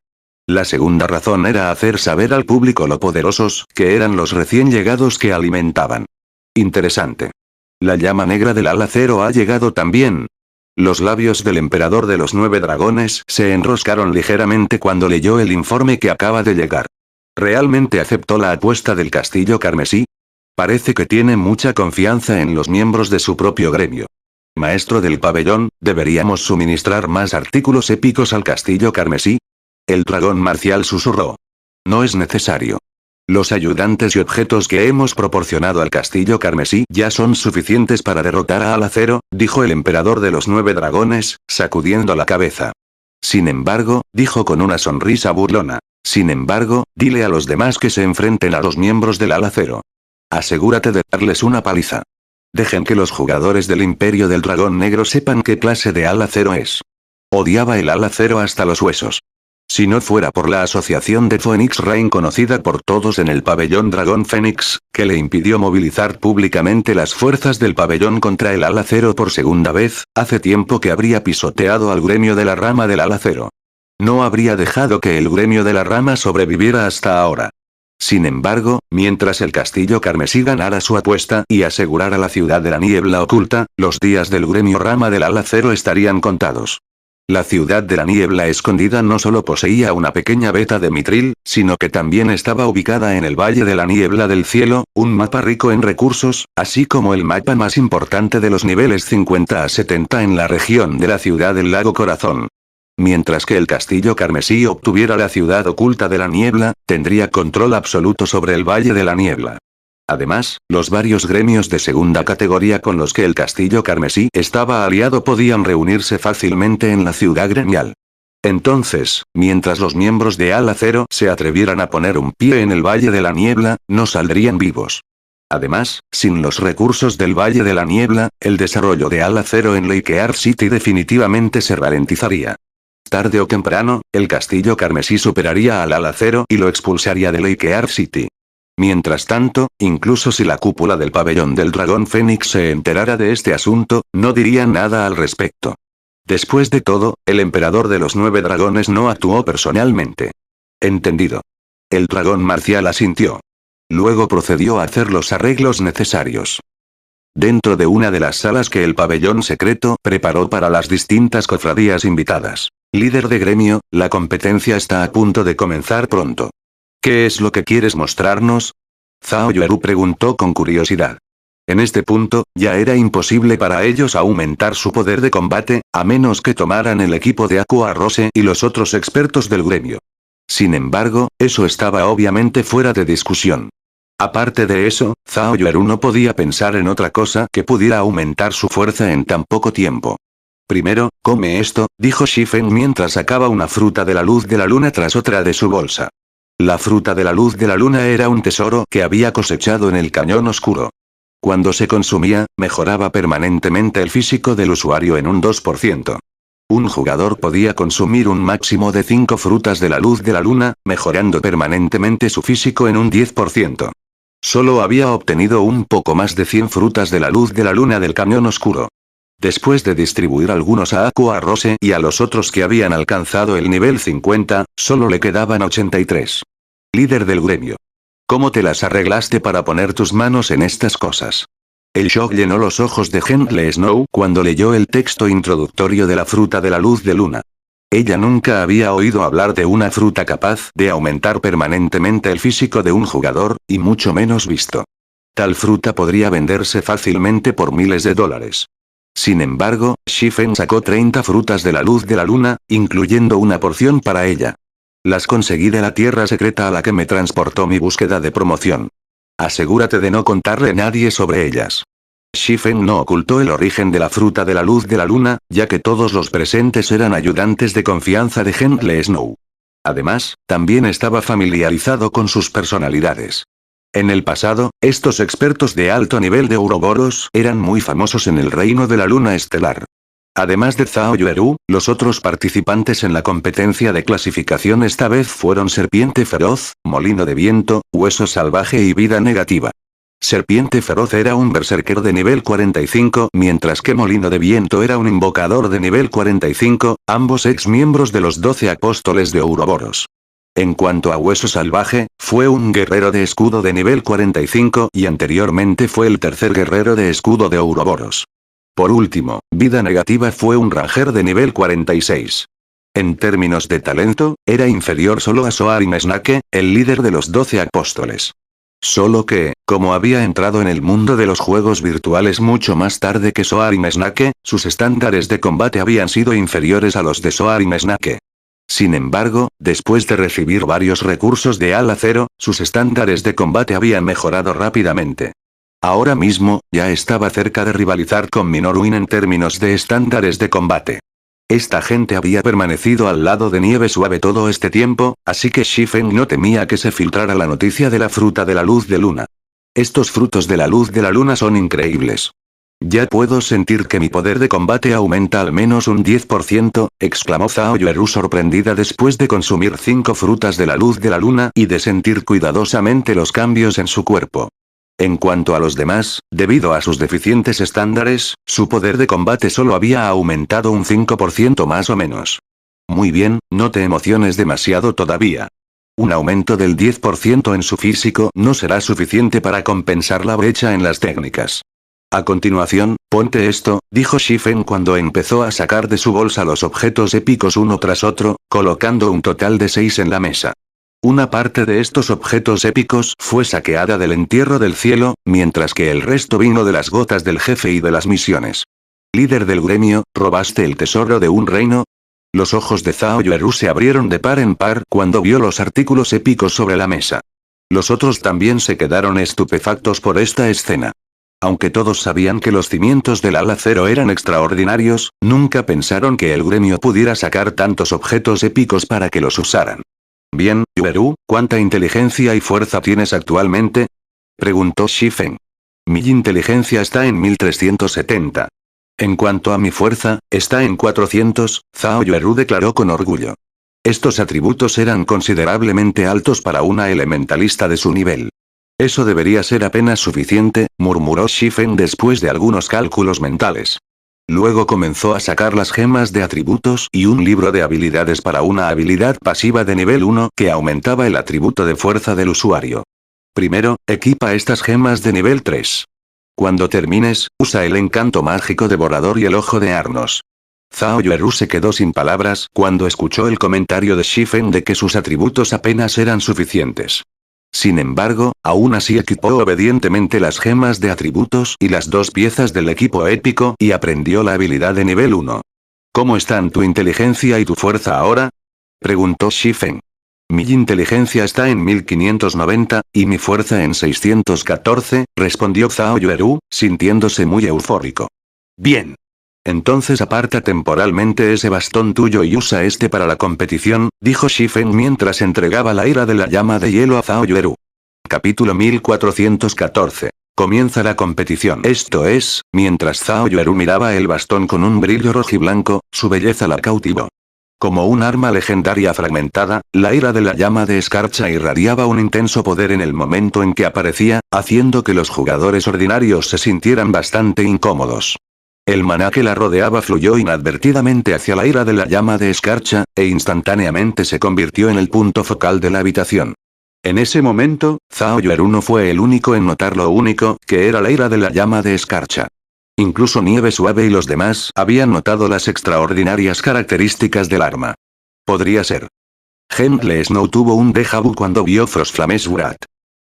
La segunda razón era hacer saber al público lo poderosos que eran los recién llegados que alimentaban. Interesante. La llama negra del Ala Zero ha llegado también. Los labios del emperador de los 9 dragones se enroscaron ligeramente cuando leyó el informe que acaba de llegar. ¿Realmente aceptó la apuesta del Castillo Carmesí? Parece que tiene mucha confianza en los miembros de su propio gremio. Maestro del pabellón, ¿deberíamos suministrar más artículos épicos al castillo carmesí? El dragón marcial susurró. No es necesario. Los ayudantes y objetos que hemos proporcionado al castillo carmesí ya son suficientes para derrotar a Alacero, dijo el emperador de los 9 dragones, sacudiendo la cabeza. Sin embargo, dijo con una sonrisa burlona. Sin embargo, dile a los demás que se enfrenten a los miembros del Alacero. Asegúrate de darles una paliza. Dejen que los jugadores del Imperio del Dragón Negro sepan qué clase de Alacero es. Odiaba el Alacero hasta los huesos. Si no fuera por la asociación de Phoenix Rain conocida por todos en el pabellón Dragón Fénix, que le impidió movilizar públicamente las fuerzas del pabellón contra el Alacero por segunda vez, hace tiempo que habría pisoteado al gremio de la rama del Alacero. No habría dejado que el gremio de la rama sobreviviera hasta ahora. Sin embargo, mientras el castillo carmesí ganara su apuesta y asegurara la ciudad de la niebla oculta, los días del gremio rama del Alacero estarían contados. La ciudad de la niebla escondida no solo poseía una pequeña veta de mitril, sino que también estaba ubicada en el Valle de la Niebla del Cielo, un mapa rico en recursos, así como el mapa más importante de los niveles 50 a 70 en la región de la ciudad del Lago Corazón. Mientras que el castillo carmesí obtuviera la ciudad oculta de la niebla, tendría control absoluto sobre el Valle de la Niebla. Además, los varios gremios de segunda categoría con los que el castillo carmesí estaba aliado podían reunirse fácilmente en la ciudad gremial. Entonces, mientras los miembros de Alacero se atrevieran a poner un pie en el Valle de la Niebla, no saldrían vivos. Además, sin los recursos del Valle de la Niebla, el desarrollo de Alacero en Lakear City definitivamente se ralentizaría. Tarde o temprano, el castillo carmesí superaría al Alacero y lo expulsaría de Lakear City. Mientras tanto, incluso si la cúpula del pabellón del dragón Fénix se enterara de este asunto, no diría nada al respecto. Después de todo, el emperador de los 9 dragones no actuó personalmente. Entendido. El dragón marcial asintió. Luego procedió a hacer los arreglos necesarios. Dentro de una de las salas que el pabellón secreto preparó para las distintas cofradías invitadas. Líder de gremio, la competencia está a punto de comenzar pronto. ¿Qué es lo que quieres mostrarnos? Zhao Yueru preguntó con curiosidad. En este punto, ya era imposible para ellos aumentar su poder de combate, a menos que tomaran el equipo de Aqua Rose y los otros expertos del gremio. Sin embargo, eso estaba obviamente fuera de discusión. Aparte de eso, Zhao Yueru no podía pensar en otra cosa que pudiera aumentar su fuerza en tan poco tiempo. Primero, come esto, dijo Shifen mientras sacaba una fruta de la luz de la luna tras otra de su bolsa. La fruta de la luz de la luna era un tesoro que había cosechado en el cañón oscuro. Cuando se consumía, mejoraba permanentemente el físico del usuario en un 2%. Un jugador podía consumir un máximo de 5 frutas de la luz de la luna, mejorando permanentemente su físico en un 10%. Solo había obtenido un poco más de 100 frutas de la luz de la luna del cañón oscuro. Después de distribuir algunos a Aqua Rose y a los otros que habían alcanzado el nivel 50, solo le quedaban 83. Líder del gremio. ¿Cómo te las arreglaste para poner tus manos en estas cosas? El shock llenó los ojos de Gentle Snow cuando leyó el texto introductorio de la fruta de la luz de luna. Ella nunca había oído hablar de una fruta capaz de aumentar permanentemente el físico de un jugador, y mucho menos visto. Tal fruta podría venderse fácilmente por miles de dólares. Sin embargo, Shifen sacó 30 frutas de la luz de la luna, incluyendo una porción para ella. Las conseguí de la tierra secreta a la que me transportó mi búsqueda de promoción. Asegúrate de no contarle a nadie sobre ellas. Shifen no ocultó el origen de la fruta de la luz de la luna, ya que todos los presentes eran ayudantes de confianza de Gentle Snow. Además, también estaba familiarizado con sus personalidades. En el pasado, estos expertos de alto nivel de Ouroboros eran muy famosos en el reino de la luna estelar. Además de Zhao Yueru, los otros participantes en la competencia de clasificación esta vez fueron Serpiente Feroz, Molino de Viento, Hueso Salvaje y Vida Negativa. Serpiente Feroz era un berserker de nivel 45, mientras que Molino de Viento era un invocador de nivel 45, ambos ex miembros de los 12 apóstoles de Ouroboros. En cuanto a Hueso Salvaje, fue un guerrero de escudo de nivel 45 y anteriormente fue el tercer guerrero de escudo de Ouroboros. Por último, Vida Negativa fue un ranger de nivel 46. En términos de talento, era inferior solo a Soarin Snake, el líder de los 12 apóstoles. Solo que, como había entrado en el mundo de los juegos virtuales mucho más tarde que Soar y Mesnake, sus estándares de combate habían sido inferiores a los de Soar y Mesnake. Sin embargo, después de recibir varios recursos de Ala Cero, sus estándares de combate habían mejorado rápidamente. Ahora mismo, ya estaba cerca de rivalizar con Minoruin en términos de estándares de combate. Esta gente había permanecido al lado de Nieve Suave todo este tiempo, así que Shifen no temía que se filtrara la noticia de la fruta de la luz de luna. Estos frutos de la luz de la luna son increíbles. Ya puedo sentir que mi poder de combate aumenta al menos un 10%, exclamó Zhao Yueru sorprendida después de consumir 5 frutas de la luz de la luna y de sentir cuidadosamente los cambios en su cuerpo. En cuanto a los demás, debido a sus deficientes estándares, su poder de combate solo había aumentado un 5% más o menos. Muy bien, no te emociones demasiado todavía. Un aumento del 10% en su físico no será suficiente para compensar la brecha en las técnicas. A continuación, ponte esto, dijo Shifen cuando empezó a sacar de su bolsa los objetos épicos uno tras otro, colocando un total de 6 en la mesa. Una parte de estos objetos épicos fue saqueada del entierro del cielo, mientras que el resto vino de las gotas del jefe y de las misiones. Líder del gremio, ¿robaste el tesoro de un reino? Los ojos de Zhao Yueru se abrieron de par en par cuando vio los artículos épicos sobre la mesa. Los otros también se quedaron estupefactos por esta escena. Aunque todos sabían que los cimientos del Ala Cero eran extraordinarios, nunca pensaron que el gremio pudiera sacar tantos objetos épicos para que los usaran. Bien, Yueru, ¿cuánta inteligencia y fuerza tienes actualmente? Preguntó Shifen. Mi inteligencia está en 1370. En cuanto a mi fuerza, está en 400, Zhao Yueru declaró con orgullo. Estos atributos eran considerablemente altos para una elementalista de su nivel. Eso debería ser apenas suficiente, murmuró Shifen después de algunos cálculos mentales. Luego comenzó a sacar las gemas de atributos y un libro de habilidades para una habilidad pasiva de nivel 1 que aumentaba el atributo de fuerza del usuario. Primero, equipa estas gemas de nivel 3. Cuando termines, usa el encanto mágico devorador y el ojo de Arnos. Zhao Yueru se quedó sin palabras cuando escuchó el comentario de Shifen de que sus atributos apenas eran suficientes. Sin embargo, aún así equipó obedientemente las gemas de atributos y las 2 piezas del equipo épico y aprendió la habilidad de nivel 1. ¿Cómo están tu inteligencia y tu fuerza ahora? Preguntó Shifen. Mi inteligencia está en 1590, y mi fuerza en 614, respondió Zhao Yueru, sintiéndose muy eufórico. Bien. Entonces aparta temporalmente ese bastón tuyo y usa este para la competición, dijo Shifen mientras entregaba la ira de la llama de hielo a Zhao Yueru. Capítulo 1414. Comienza la competición. Esto es, mientras Zhao Yueru miraba el bastón con un brillo rojiblanco, su belleza la cautivó. Como un arma legendaria fragmentada, la ira de la llama de escarcha irradiaba un intenso poder en el momento en que aparecía, haciendo que los jugadores ordinarios se sintieran bastante incómodos. El maná que la rodeaba fluyó inadvertidamente hacia la ira de la llama de escarcha, e instantáneamente se convirtió en el punto focal de la habitación. En ese momento, Zhao Yueru no fue el único en notar lo único que era la ira de la llama de escarcha. Incluso Nieve Suave y los demás habían notado las extraordinarias características del arma. Podría ser. Gentle Snow tuvo un déjà vu cuando vio Frostflame's Wrath.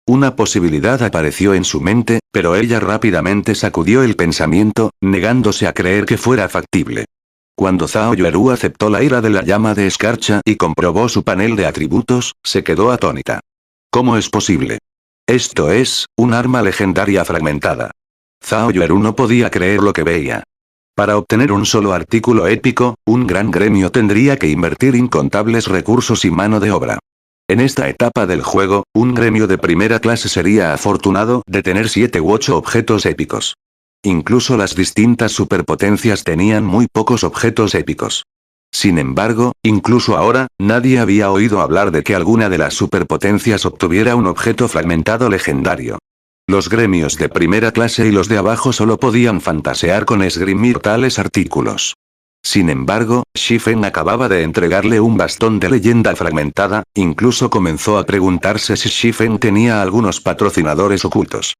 Una posibilidad apareció en su mente, pero ella rápidamente sacudió el pensamiento, negándose a creer que fuera factible. Cuando Zhao Yueru aceptó la ira de la llama de escarcha y comprobó su panel de atributos, se quedó atónita. ¿Cómo es posible? Esto es, un arma legendaria fragmentada. Zhao Yueru no podía creer lo que veía. Para obtener un solo artículo épico, un gran gremio tendría que invertir incontables recursos y mano de obra. En esta etapa del juego, un gremio de primera clase sería afortunado de tener 7 u 8 objetos épicos. Incluso las distintas superpotencias tenían muy pocos objetos épicos. Sin embargo, incluso ahora, nadie había oído hablar de que alguna de las superpotencias obtuviera un objeto fragmentado legendario. Los gremios de primera clase y los de abajo solo podían fantasear con esgrimir tales artículos. Sin embargo, Shifen acababa de entregarle un bastón de leyenda fragmentada, incluso comenzó a preguntarse si Shifen tenía algunos patrocinadores ocultos.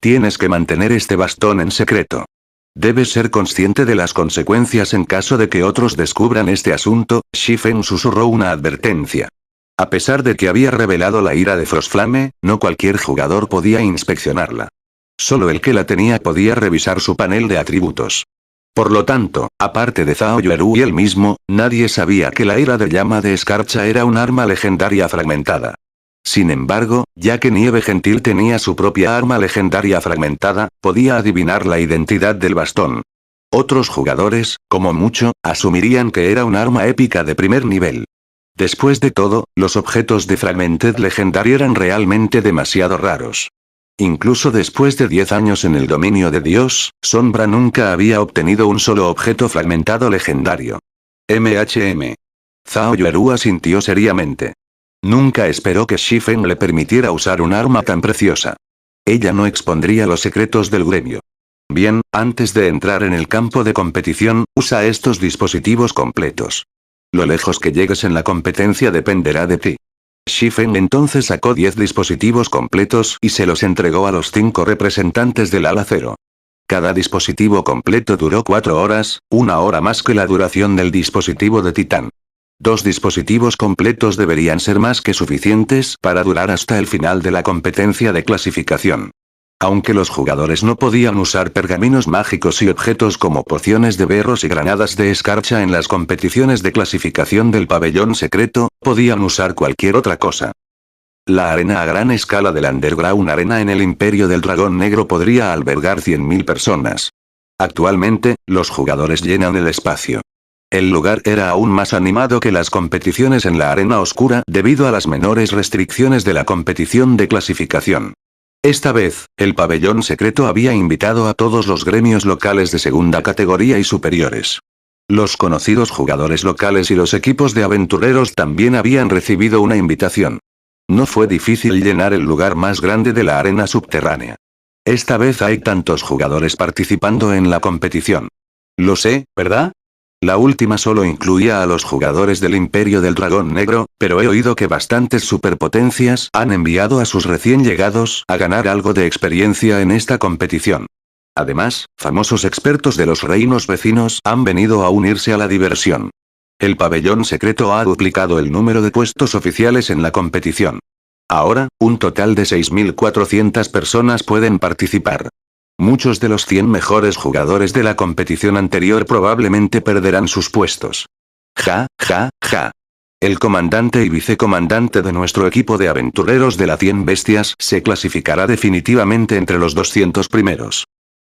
Tienes que mantener este bastón en secreto. Debes ser consciente de las consecuencias en caso de que otros descubran este asunto, Shifen susurró una advertencia. A pesar de que había revelado la ira de Frostflame, no cualquier jugador podía inspeccionarla. Solo el que la tenía podía revisar su panel de atributos. Por lo tanto, aparte de Zhao Yueru y él mismo, nadie sabía que la ira de llama de escarcha era un arma legendaria fragmentada. Sin embargo, ya que Nieve Gentil tenía su propia arma legendaria fragmentada, podía adivinar la identidad del bastón. Otros jugadores, como mucho, asumirían que era un arma épica de primer nivel. Después de todo, los objetos de Fragmented Legendary eran realmente demasiado raros. Incluso después de 10 años en el dominio de Dios, Sombra nunca había obtenido un solo objeto fragmentado legendario. Zhao Yueru asintió seriamente. Nunca esperó que Shifen le permitiera usar un arma tan preciosa. Ella no expondría los secretos del gremio. Bien, antes de entrar en el campo de competición, usa estos dispositivos completos. Lo lejos que llegues en la competencia dependerá de ti. Shifen entonces sacó 10 dispositivos completos y se los entregó a los 5 representantes del ala cero. Cada dispositivo completo duró 4 horas, 1 hora más que la duración del dispositivo de Titán. 2 dispositivos completos deberían ser más que suficientes para durar hasta el final de la competencia de clasificación. Aunque los jugadores no podían usar pergaminos mágicos y objetos como pociones de berros y granadas de escarcha en las competiciones de clasificación del pabellón secreto, podían usar cualquier otra cosa. La arena a gran escala del Underground Arena en el Imperio del Dragón Negro podría albergar 100.000 personas. Actualmente, los jugadores llenan el espacio. El lugar era aún más animado que las competiciones en la arena oscura debido a las menores restricciones de la competición de clasificación. Esta vez, el pabellón secreto había invitado a todos los gremios locales de segunda categoría y superiores. Los conocidos jugadores locales y los equipos de aventureros también habían recibido una invitación. No fue difícil llenar el lugar más grande de la arena subterránea. Esta vez hay tantos jugadores participando en la competición. Lo sé, ¿verdad? La última solo incluía a los jugadores del Imperio del Dragón Negro, pero he oído que bastantes superpotencias han enviado a sus recién llegados a ganar algo de experiencia en esta competición. Además, famosos expertos de los reinos vecinos han venido a unirse a la diversión. El pabellón secreto ha duplicado el número de puestos oficiales en la competición. Ahora, un total de 6.400 personas pueden participar. Muchos de los 100 mejores jugadores de la competición anterior probablemente perderán sus puestos. Ja, ja, ja. El comandante y vicecomandante de nuestro equipo de aventureros de la 100 bestias se clasificará definitivamente entre los 200 primeros.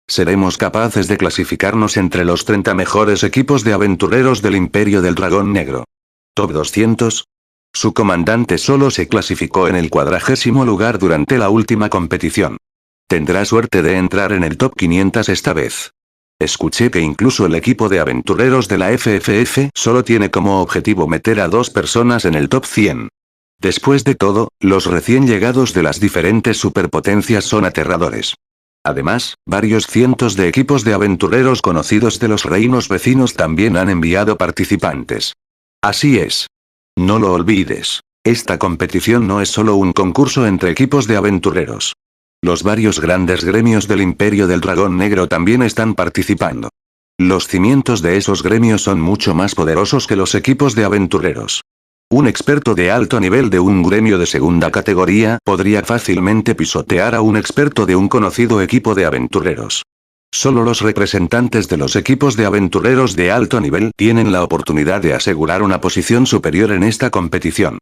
Seremos capaces de clasificarnos entre los 30 mejores equipos de aventureros del Imperio del Dragón Negro. ¿Top 200? Su comandante solo se clasificó en el 40º lugar durante la última competición. Tendrá suerte de entrar en el top 500 esta vez. Escuché que incluso el equipo de aventureros de la FFF solo tiene como objetivo meter a 2 personas en el top 100. Después de todo, los recién llegados de las diferentes superpotencias son aterradores. Además, varios cientos de equipos de aventureros conocidos de los reinos vecinos también han enviado participantes. Así es. No lo olvides. Esta competición no es solo un concurso entre equipos de aventureros. Los varios grandes gremios del Imperio del Dragón Negro también están participando. Los cimientos de esos gremios son mucho más poderosos que los equipos de aventureros. Un experto de alto nivel de un gremio de segunda categoría podría fácilmente pisotear a un experto de un conocido equipo de aventureros. Solo los representantes de los equipos de aventureros de alto nivel tienen la oportunidad de asegurar una posición superior en esta competición.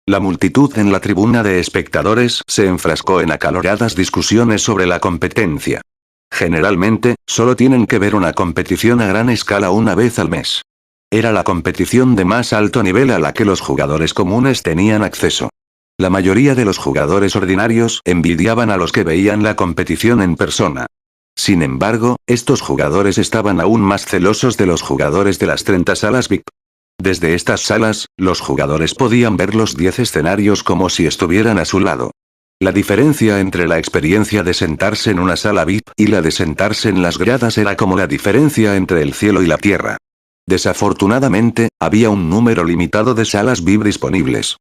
La multitud en la tribuna de espectadores se enfrascó en acaloradas discusiones sobre la competencia. Generalmente, solo tienen que ver una competición a gran escala una vez al mes. Era la competición de más alto nivel a la que los jugadores comunes tenían acceso. La mayoría de los jugadores ordinarios envidiaban a los que veían la competición en persona. Sin embargo, estos jugadores estaban aún más celosos de los jugadores de las 30 salas VIP. Desde estas salas, los jugadores podían ver los 10 escenarios como si estuvieran a su lado. La diferencia entre la experiencia de sentarse en una sala VIP y la de sentarse en las gradas era como la diferencia entre el cielo y la tierra. Desafortunadamente, había un número limitado de salas VIP disponibles.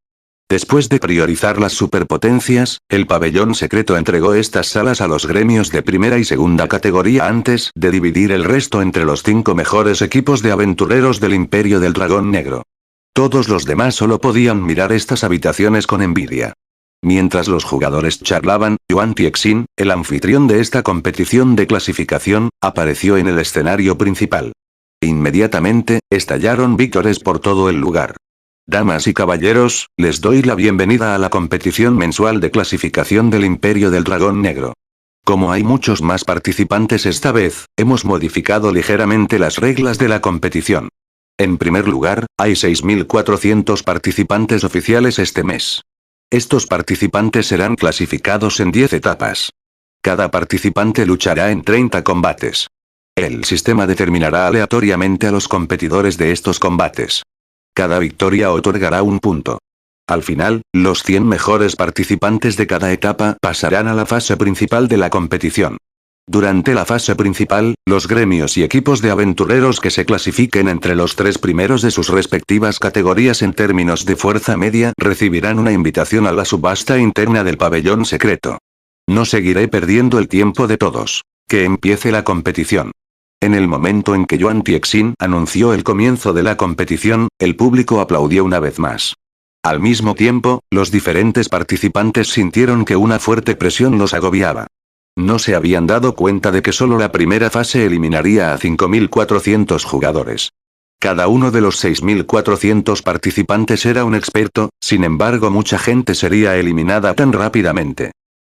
Después de priorizar las superpotencias, el pabellón secreto entregó estas salas a los gremios de primera y segunda categoría antes de dividir el resto entre los 5 mejores equipos de aventureros del Imperio del Dragón Negro. Todos los demás solo podían mirar estas habitaciones con envidia. Mientras los jugadores charlaban, Yuan Tixin, el anfitrión de esta competición de clasificación, apareció en el escenario principal. Inmediatamente, estallaron vítores por todo el lugar. Damas y caballeros, les doy la bienvenida a la competición mensual de clasificación del Imperio del Dragón Negro. Como hay muchos más participantes esta vez, hemos modificado ligeramente las reglas de la competición. En primer lugar, hay 6.400 participantes oficiales este mes. Estos participantes serán clasificados en 10 etapas. Cada participante luchará en 30 combates. El sistema determinará aleatoriamente a los competidores de estos combates. Cada victoria otorgará un punto. Al final, los 100 mejores participantes de cada etapa pasarán a la fase principal de la competición. Durante la fase principal, los gremios y equipos de aventureros que se clasifiquen entre los 3 primeros de sus respectivas categorías en términos de fuerza media recibirán una invitación a la subasta interna del pabellón secreto. No seguiré perdiendo el tiempo de todos. Que empiece la competición. En el momento en que Yuan Tixin anunció el comienzo de la competición, el público aplaudió una vez más. Al mismo tiempo, los diferentes participantes sintieron que una fuerte presión los agobiaba. No se habían dado cuenta de que solo la primera fase eliminaría a 5.400 jugadores. Cada uno de los 6.400 participantes era un experto, sin embargo mucha gente sería eliminada tan rápidamente.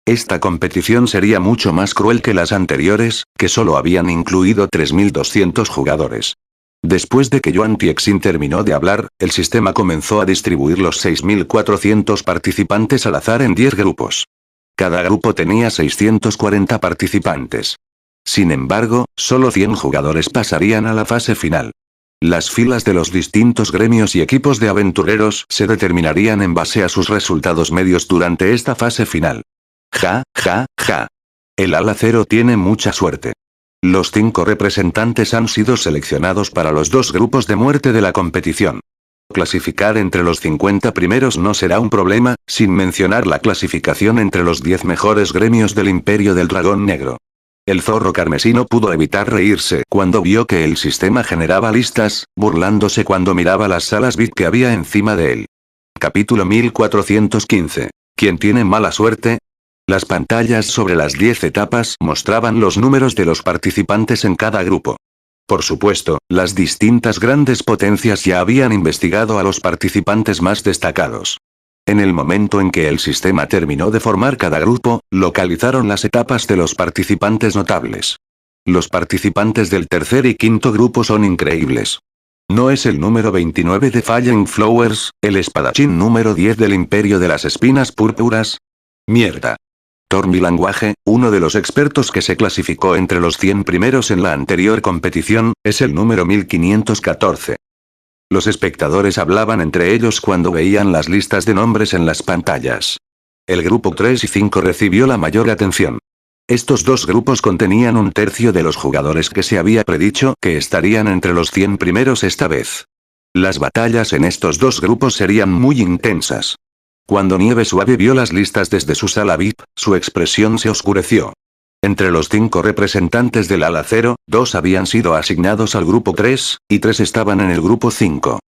Esta competición sería mucho más cruel que las anteriores, que solo habían incluido 3.200 jugadores. Después de que Yuan Tixin terminó de hablar, el sistema comenzó a distribuir los 6.400 participantes al azar en 10 grupos. Cada grupo tenía 640 participantes. Sin embargo, solo 100 jugadores pasarían a la fase final. Las filas de los distintos gremios y equipos de aventureros se determinarían en base a sus resultados medios durante esta fase final. Ja, ja, ja. El ala cero tiene mucha suerte. Los 5 representantes han sido seleccionados para los 2 grupos de muerte de la competición. Clasificar entre los 50 primeros no será un problema, sin mencionar la clasificación entre los 10 mejores gremios del Imperio del Dragón Negro. El zorro carmesí no pudo evitar reírse cuando vio que el sistema generaba listas, burlándose cuando miraba las salas VIP que había encima de él. Capítulo 1415. ¿Quién tiene mala suerte? Las pantallas sobre las 10 etapas mostraban los números de los participantes en cada grupo. Por supuesto, las distintas grandes potencias ya habían investigado a los participantes más destacados. En el momento en que el sistema terminó de formar cada grupo, localizaron las etapas de los participantes notables. Los participantes del tercer y quinto grupo son increíbles. ¿No es el número 29 de Falling Flowers, el espadachín número 10 del Imperio de las Espinas Púrpuras? ¡Mierda! Tormi Language, uno de los expertos que se clasificó entre los 100 primeros en la anterior competición, es el número 1514. Los espectadores hablaban entre ellos cuando veían las listas de nombres en las pantallas. El grupo 3 y 5 recibió la mayor atención. Estos 2 grupos contenían un tercio de los jugadores que se había predicho que estarían entre los 100 primeros esta vez. Las batallas en estos 2 grupos serían muy intensas. Cuando Nieve Suave vio las listas desde su sala VIP, su expresión se oscureció. Entre los 5 representantes del ala 0, 2 habían sido asignados al grupo 3, y 3 estaban en el grupo 5.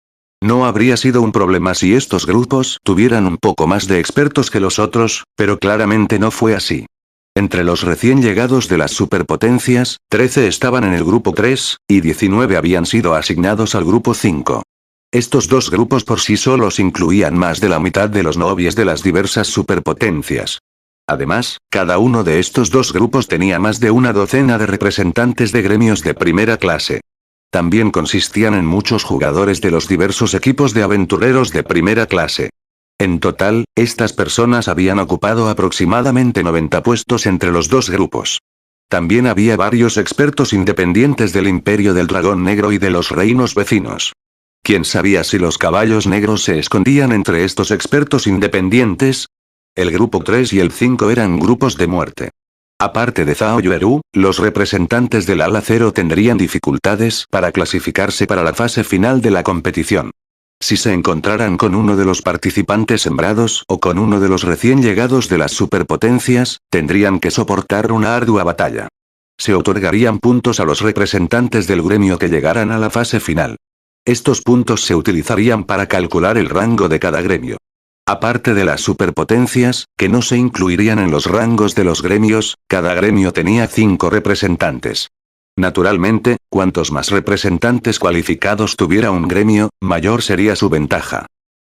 No habría sido un problema si estos grupos tuvieran un poco más de expertos que los otros, pero claramente no fue así. Entre los recién llegados de las superpotencias, 13 estaban en el grupo 3, y 19 habían sido asignados al grupo 5. Estos 2 grupos por sí solos incluían más de la mitad de los novios de las diversas superpotencias. Además, cada uno de estos 2 grupos tenía más de una docena de representantes de gremios de primera clase. También consistían en muchos jugadores de los diversos equipos de aventureros de primera clase. En total, estas personas habían ocupado aproximadamente 90 puestos entre los 2 grupos. También había varios expertos independientes del Imperio del Dragón Negro y de los reinos vecinos. ¿Quién sabía si los caballos negros se escondían entre estos expertos independientes? El grupo 3 y el 5 eran grupos de muerte. Aparte de Zhao Yueru, los representantes del ala 0 tendrían dificultades para clasificarse para la fase final de la competición. Si se encontraran con uno de los participantes sembrados o con uno de los recién llegados de las superpotencias, tendrían que soportar una ardua batalla. Se otorgarían puntos a los representantes del gremio que llegaran a la fase final. Estos puntos se utilizarían para calcular el rango de cada gremio. Aparte de las superpotencias, que no se incluirían en los rangos de los gremios, cada gremio tenía 5 representantes. Naturalmente, cuantos más representantes cualificados tuviera un gremio, mayor sería su ventaja.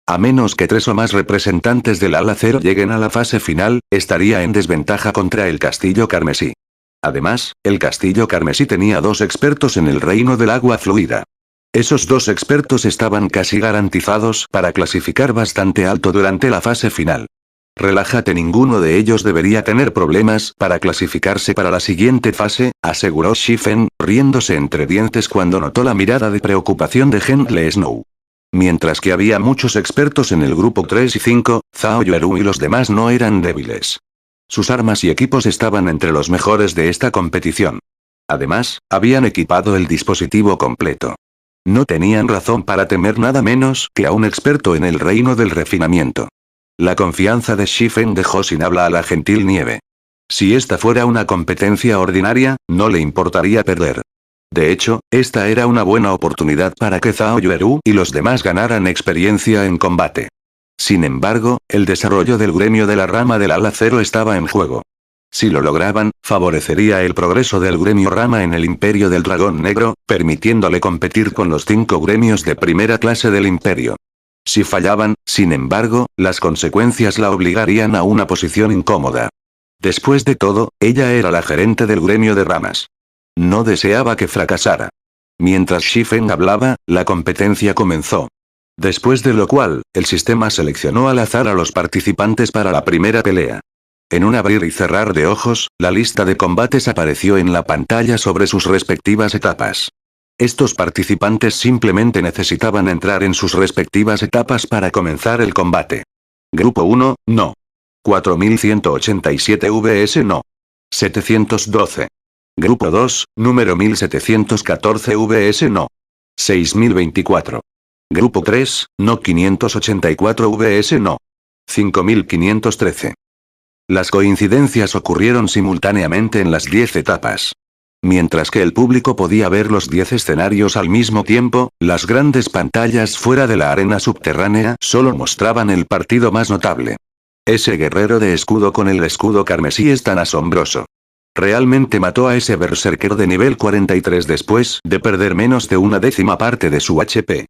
A menos que 3 o más representantes del ala cero lleguen a la fase final, estaría en desventaja contra el Castillo Carmesí. Además, el Castillo Carmesí tenía 2 expertos en el reino del agua fluida. Esos 2 expertos estaban casi garantizados para clasificar bastante alto durante la fase final. Relájate, ninguno de ellos debería tener problemas para clasificarse para la siguiente fase, aseguró Shifen, riéndose entre dientes cuando notó la mirada de preocupación de Gentle Snow. Mientras que había muchos expertos en el grupo 3 y 5, Zhao Yueru y los demás no eran débiles. Sus armas y equipos estaban entre los mejores de esta competición. Además, habían equipado el dispositivo completo. No tenían razón para temer nada menos que a un experto en el reino del refinamiento. La confianza de Shifen dejó sin habla a la gentil nieve. Si esta fuera una competencia ordinaria, no le importaría perder. De hecho, esta era una buena oportunidad para que Zhao Yueru y los demás ganaran experiencia en combate. Sin embargo, el desarrollo del gremio de la rama del ala cero estaba en juego. Si lo lograban, favorecería el progreso del gremio rama en el Imperio del Dragón Negro, permitiéndole competir con los 5 gremios de primera clase del Imperio. Si fallaban, sin embargo, las consecuencias la obligarían a una posición incómoda. Después de todo, ella era la gerente del gremio de ramas. No deseaba que fracasara. Mientras Shifen hablaba, la competencia comenzó. Después de lo cual, el sistema seleccionó al azar a los participantes para la primera pelea. En un abrir y cerrar de ojos, la lista de combates apareció en la pantalla sobre sus respectivas etapas. Estos participantes simplemente necesitaban entrar en sus respectivas etapas para comenzar el combate. Grupo 1, no. 4187 vs no. 712. Grupo 2, número 1714 vs no. 6024. Grupo 3, no 584 vs no. 5513. Las coincidencias ocurrieron simultáneamente en las 10 etapas. Mientras que el público podía ver los 10 escenarios al mismo tiempo, las grandes pantallas fuera de la arena subterránea solo mostraban el partido más notable. Ese guerrero de escudo con el escudo carmesí es tan asombroso. Realmente mató a ese berserker de nivel 43 después de perder menos de una décima parte de su HP.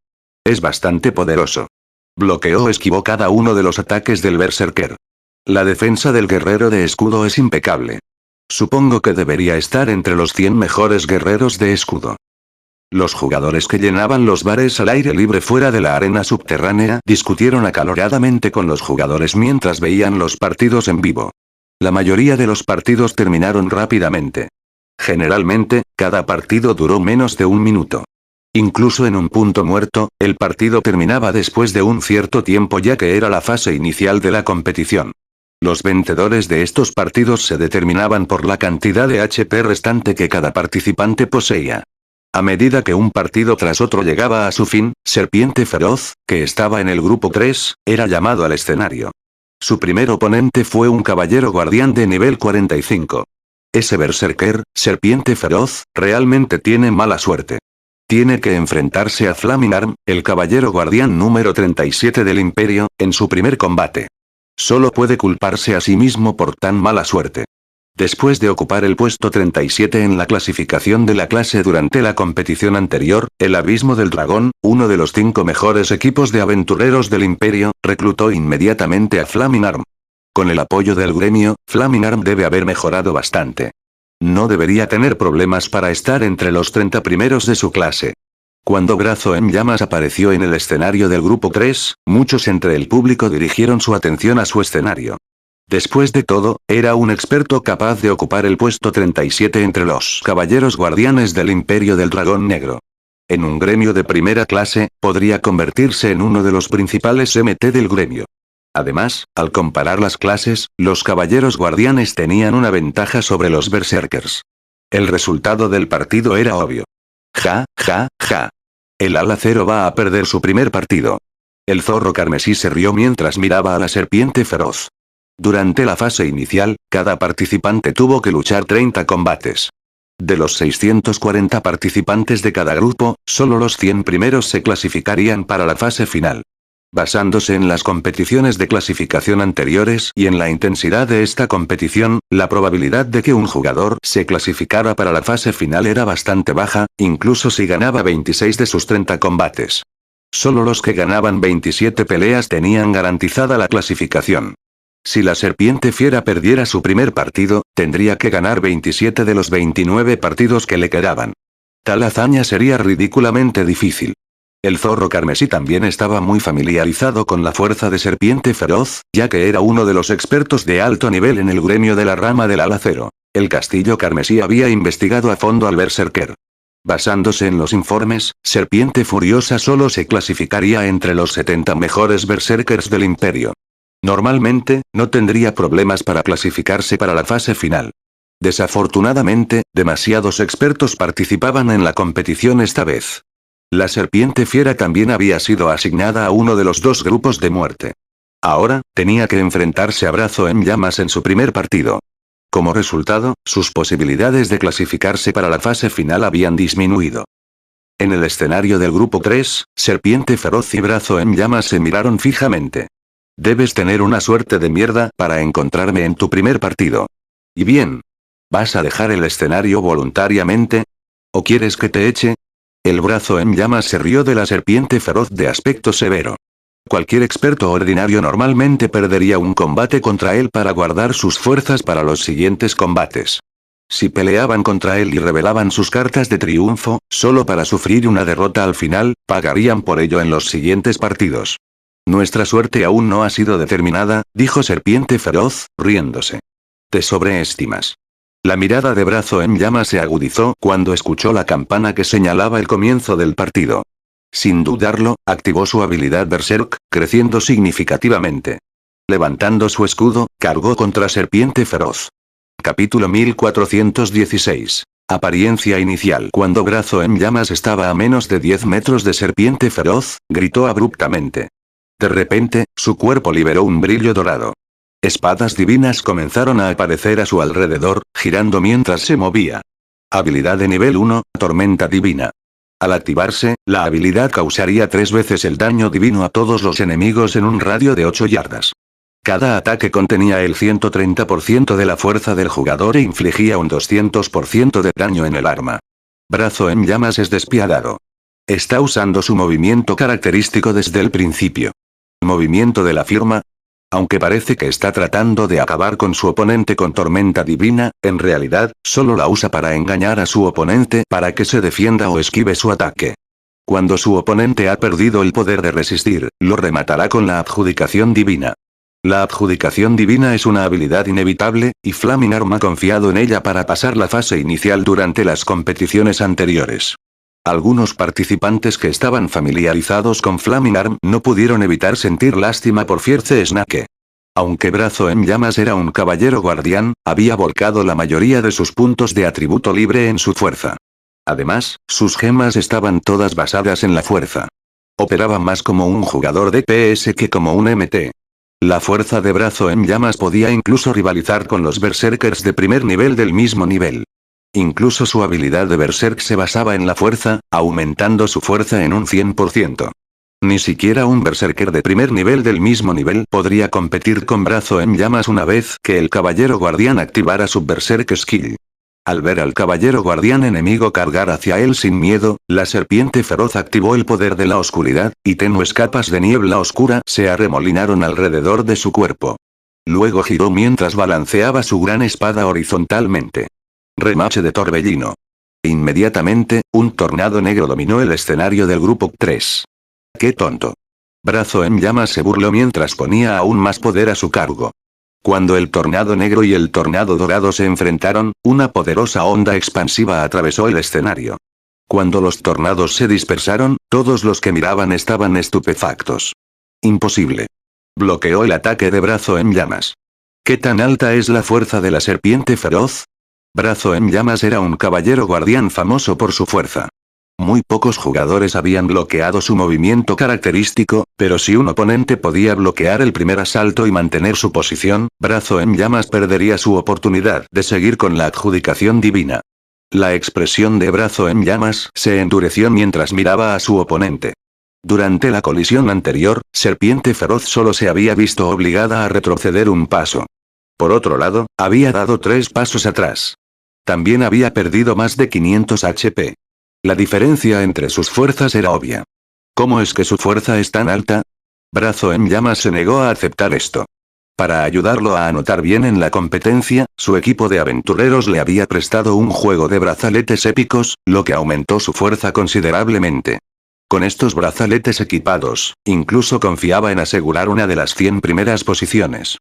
Es bastante poderoso. Bloqueó o esquivó cada uno de los ataques del berserker. La defensa del guerrero de escudo es impecable. Supongo que debería estar entre los 100 mejores guerreros de escudo. Los jugadores que llenaban los bares al aire libre fuera de la arena subterránea discutieron acaloradamente con los jugadores mientras veían los partidos en vivo. La mayoría de los partidos terminaron rápidamente. Generalmente, cada partido duró menos de un minuto. Incluso en un punto muerto, el partido terminaba después de un cierto tiempo ya que era la fase inicial de la competición. Los vencedores de estos partidos se determinaban por la cantidad de HP restante que cada participante poseía. A medida que un partido tras otro llegaba a su fin, Serpiente Feroz, que estaba en el grupo 3, era llamado al escenario. Su primer oponente fue un caballero guardián de nivel 45. Ese berserker, Serpiente Feroz, realmente tiene mala suerte. Tiene que enfrentarse a Flaming Arm, el caballero guardián número 37 del Imperio, en su primer combate. Solo puede culparse a sí mismo por tan mala suerte. Después de ocupar el puesto 37 en la clasificación de la clase durante la competición anterior, el Abismo del Dragón, uno de los 5 mejores equipos de aventureros del Imperio, reclutó inmediatamente a Flaming Arm. Con el apoyo del gremio, Flaming Arm debe haber mejorado bastante. No debería tener problemas para estar entre los 30 primeros de su clase. Cuando Brazo en llamas apareció en el escenario del grupo 3, muchos entre el público dirigieron su atención a su escenario. Después de todo, era un experto capaz de ocupar el puesto 37 entre los caballeros guardianes del Imperio del Dragón Negro. En un gremio de primera clase, podría convertirse en uno de los principales MT del gremio. Además, al comparar las clases, los caballeros guardianes tenían una ventaja sobre los berserkers. El resultado del partido era obvio. Ja, ja, ja. El ala cero va a perder su primer partido. El zorro carmesí se rió mientras miraba a la serpiente feroz. Durante la fase inicial, cada participante tuvo que luchar 30 combates. De los 640 participantes de cada grupo, solo los 100 primeros se clasificarían para la fase final. Basándose en las competiciones de clasificación anteriores y en la intensidad de esta competición, la probabilidad de que un jugador se clasificara para la fase final era bastante baja, incluso si ganaba 26 de sus 30 combates. Solo los que ganaban 27 peleas tenían garantizada la clasificación. Si la serpiente fiera perdiera su primer partido, tendría que ganar 27 de los 29 partidos que le quedaban. Tal hazaña sería ridículamente difícil. El zorro carmesí también estaba muy familiarizado con la fuerza de serpiente feroz, ya que era uno de los expertos de alto nivel en el gremio de la rama del alacero. El castillo carmesí había investigado a fondo al berserker. Basándose en los informes, Serpiente Furiosa solo se clasificaría entre los 70 mejores berserkers del imperio. Normalmente, no tendría problemas para clasificarse para la fase final. Desafortunadamente, demasiados expertos participaban en la competición esta vez. La serpiente fiera también había sido asignada a uno de los dos grupos de muerte. Ahora, tenía que enfrentarse a Brazo en llamas en su primer partido. Como resultado, sus posibilidades de clasificarse para la fase final habían disminuido. En el escenario del grupo 3, Serpiente Feroz y Brazo en llamas se miraron fijamente. Debes tener una suerte de mierda para encontrarme en tu primer partido. ¿Y bien? ¿Vas a dejar el escenario voluntariamente? ¿O quieres que te eche? El Brazo en llamas se rió de la serpiente feroz de aspecto severo. Cualquier experto ordinario normalmente perdería un combate contra él para guardar sus fuerzas para los siguientes combates. Si peleaban contra él y revelaban sus cartas de triunfo, solo para sufrir una derrota al final, pagarían por ello en los siguientes partidos. Nuestra suerte aún no ha sido determinada, dijo Serpiente Feroz, riéndose. Te sobreestimas. La mirada de Brazo en llamas se agudizó cuando escuchó la campana que señalaba el comienzo del partido. Sin dudarlo, activó su habilidad Berserk, creciendo significativamente. Levantando su escudo, cargó contra Serpiente Feroz. Capítulo 1416. Apariencia inicial. Cuando Brazo en llamas estaba a menos de 10 metros de Serpiente Feroz, gritó abruptamente. De repente, su cuerpo liberó un brillo dorado. Espadas divinas comenzaron a aparecer a su alrededor, girando mientras se movía. Habilidad de nivel 1, Tormenta Divina. Al activarse, la habilidad causaría 3 veces el daño divino a todos los enemigos en un radio de 8 yardas. Cada ataque contenía el 130% de la fuerza del jugador e infligía un 200% de daño en el arma. Brazo en llamas es despiadado. Está usando su movimiento característico desde el principio. Movimiento de la firma. Aunque parece que está tratando de acabar con su oponente con tormenta divina, en realidad, solo la usa para engañar a su oponente para que se defienda o esquive su ataque. Cuando su oponente ha perdido el poder de resistir, lo rematará con la adjudicación divina. La adjudicación divina es una habilidad inevitable, y Flaming Arm ha confiado en ella para pasar la fase inicial durante las competiciones anteriores. Algunos participantes que estaban familiarizados con Flaming Arm no pudieron evitar sentir lástima por Fierce Snake. Aunque Brazo en llamas era un caballero guardián, había volcado la mayoría de sus puntos de atributo libre en su fuerza. Además, sus gemas estaban todas basadas en la fuerza. Operaba más como un jugador de PS que como un MT. La fuerza de Brazo en llamas podía incluso rivalizar con los berserkers de primer nivel del mismo nivel. Incluso su habilidad de Berserk se basaba en la fuerza, aumentando su fuerza en un 100%. Ni siquiera un berserker de primer nivel del mismo nivel podría competir con Brazo en llamas una vez que el caballero guardián activara su Berserk Skill. Al ver al caballero guardián enemigo cargar hacia él sin miedo, la serpiente feroz activó el poder de la oscuridad, y tenues capas de niebla oscura se arremolinaron alrededor de su cuerpo. Luego giró mientras balanceaba su gran espada horizontalmente. Remache de torbellino. Inmediatamente, un tornado negro dominó el escenario del grupo 3. ¡Qué tonto! Brazo en llamas se burló mientras ponía aún más poder a su cargo. Cuando el tornado negro y el tornado dorado se enfrentaron, una poderosa onda expansiva atravesó el escenario. Cuando los tornados se dispersaron, todos los que miraban estaban estupefactos. Imposible. Bloqueó el ataque de Brazo en llamas. ¿Qué tan alta es la fuerza de la serpiente feroz? Brazo en llamas era un caballero guardián famoso por su fuerza. Muy pocos jugadores habían bloqueado su movimiento característico, pero si un oponente podía bloquear el primer asalto y mantener su posición, Brazo en llamas perdería su oportunidad de seguir con la adjudicación divina. La expresión de Brazo en Llamas se endureció mientras miraba a su oponente. Durante la colisión anterior, Serpiente Feroz solo se había visto obligada a retroceder un paso. Por otro lado, había dado 3 pasos atrás. También había perdido más de 500 HP. La diferencia entre sus fuerzas era obvia. ¿Cómo es que su fuerza es tan alta? Brazo en Llamas se negó a aceptar esto. Para ayudarlo a anotar bien en la competencia, su equipo de aventureros le había prestado un juego de brazaletes épicos, lo que aumentó su fuerza considerablemente. Con estos brazaletes equipados, incluso confiaba en asegurar una de las 100 primeras posiciones.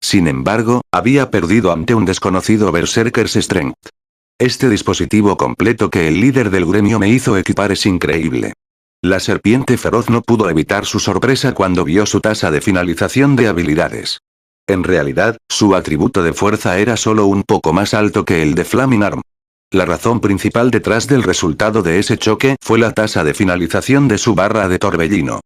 Sin embargo, había perdido ante un desconocido Berserker's Strength. Este dispositivo completo que el líder del gremio me hizo equipar es increíble. La serpiente feroz no pudo evitar su sorpresa cuando vio su tasa de finalización de habilidades. En realidad, su atributo de fuerza era solo un poco más alto que el de Flaming Arm. La razón principal detrás del resultado de ese choque fue la tasa de finalización de su barra de torbellino.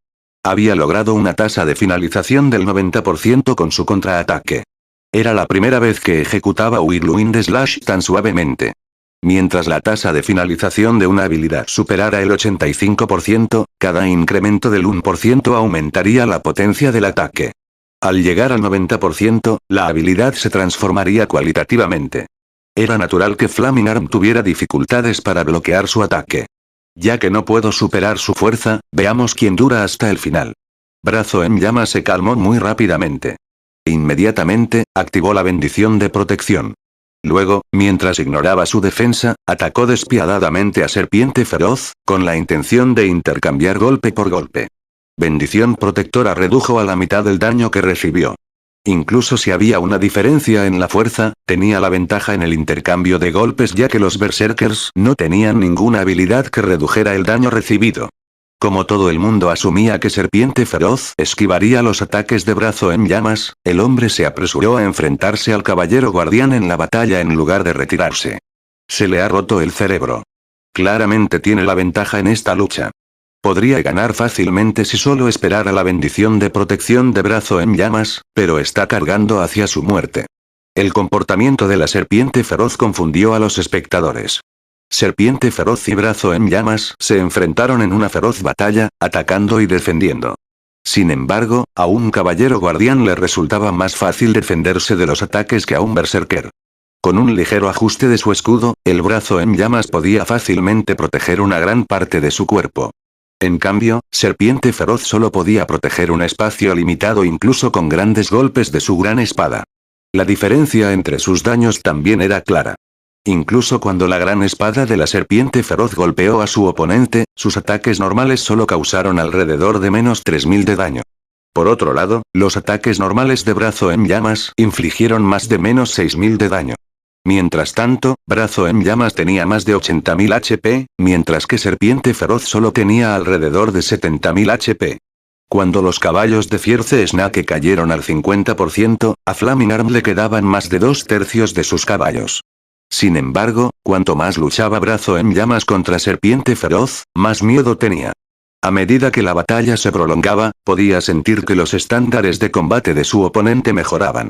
Había logrado una tasa de finalización del 90% con su contraataque. Era la primera vez que ejecutaba Whirlwind Slash tan suavemente. Mientras la tasa de finalización de una habilidad superara el 85%, cada incremento del 1% aumentaría la potencia del ataque. Al llegar al 90%, la habilidad se transformaría cualitativamente. Era natural que Flaming Arm tuviera dificultades para bloquear su ataque. Ya que no puedo superar su fuerza, veamos quién dura hasta el final. Brazo en Llamas se calmó muy rápidamente. Inmediatamente, activó la bendición de protección. Luego, mientras ignoraba su defensa, atacó despiadadamente a Serpiente Feroz, con la intención de intercambiar golpe por golpe. Bendición protectora redujo a la mitad el daño que recibió. Incluso si había una diferencia en la fuerza, tenía la ventaja en el intercambio de golpes ya que los Berserkers no tenían ninguna habilidad que redujera el daño recibido. Como todo el mundo asumía que Serpiente Feroz esquivaría los ataques de Brazo en Llamas, el hombre se apresuró a enfrentarse al Caballero Guardián en la batalla en lugar de retirarse. Se le ha roto el cerebro. Claramente tiene la ventaja en esta lucha. Podría ganar fácilmente si solo esperara la bendición de protección de Brazo en Llamas, pero está cargando hacia su muerte. El comportamiento de la Serpiente Feroz confundió a los espectadores. Serpiente Feroz y Brazo en Llamas se enfrentaron en una feroz batalla, atacando y defendiendo. Sin embargo, a un Caballero Guardián le resultaba más fácil defenderse de los ataques que a un Berserker. Con un ligero ajuste de su escudo, el Brazo en Llamas podía fácilmente proteger una gran parte de su cuerpo. En cambio, Serpiente Feroz solo podía proteger un espacio limitado incluso con grandes golpes de su gran espada. La diferencia entre sus daños también era clara. Incluso cuando la gran espada de la Serpiente Feroz golpeó a su oponente, sus ataques normales solo causaron alrededor de menos 3000 de daño. Por otro lado, los ataques normales de Brazo en Llamas infligieron más de menos 6000 de daño. Mientras tanto, Brazo en Llamas tenía más de 80.000 HP, mientras que Serpiente Feroz solo tenía alrededor de 70.000 HP. Cuando los caballos de Fierce Snake cayeron al 50%, a Flaming Arm le quedaban más de 2/3 de sus caballos. Sin embargo, cuanto más luchaba Brazo en Llamas contra Serpiente Feroz, más miedo tenía. A medida que la batalla se prolongaba, podía sentir que los estándares de combate de su oponente mejoraban.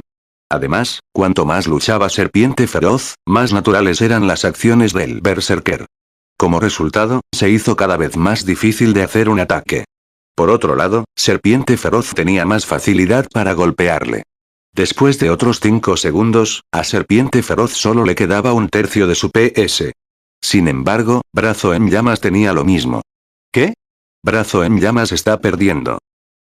Además, cuanto más luchaba Serpiente Feroz, más naturales eran las acciones del Berserker. Como resultado, se hizo cada vez más difícil de hacer un ataque. Por otro lado, Serpiente Feroz tenía más facilidad para golpearle. Después de otros 5 segundos, a Serpiente Feroz solo le quedaba 1/3 de su PS. Sin embargo, Brazo en Llamas tenía lo mismo. ¿Qué? Brazo en Llamas está perdiendo.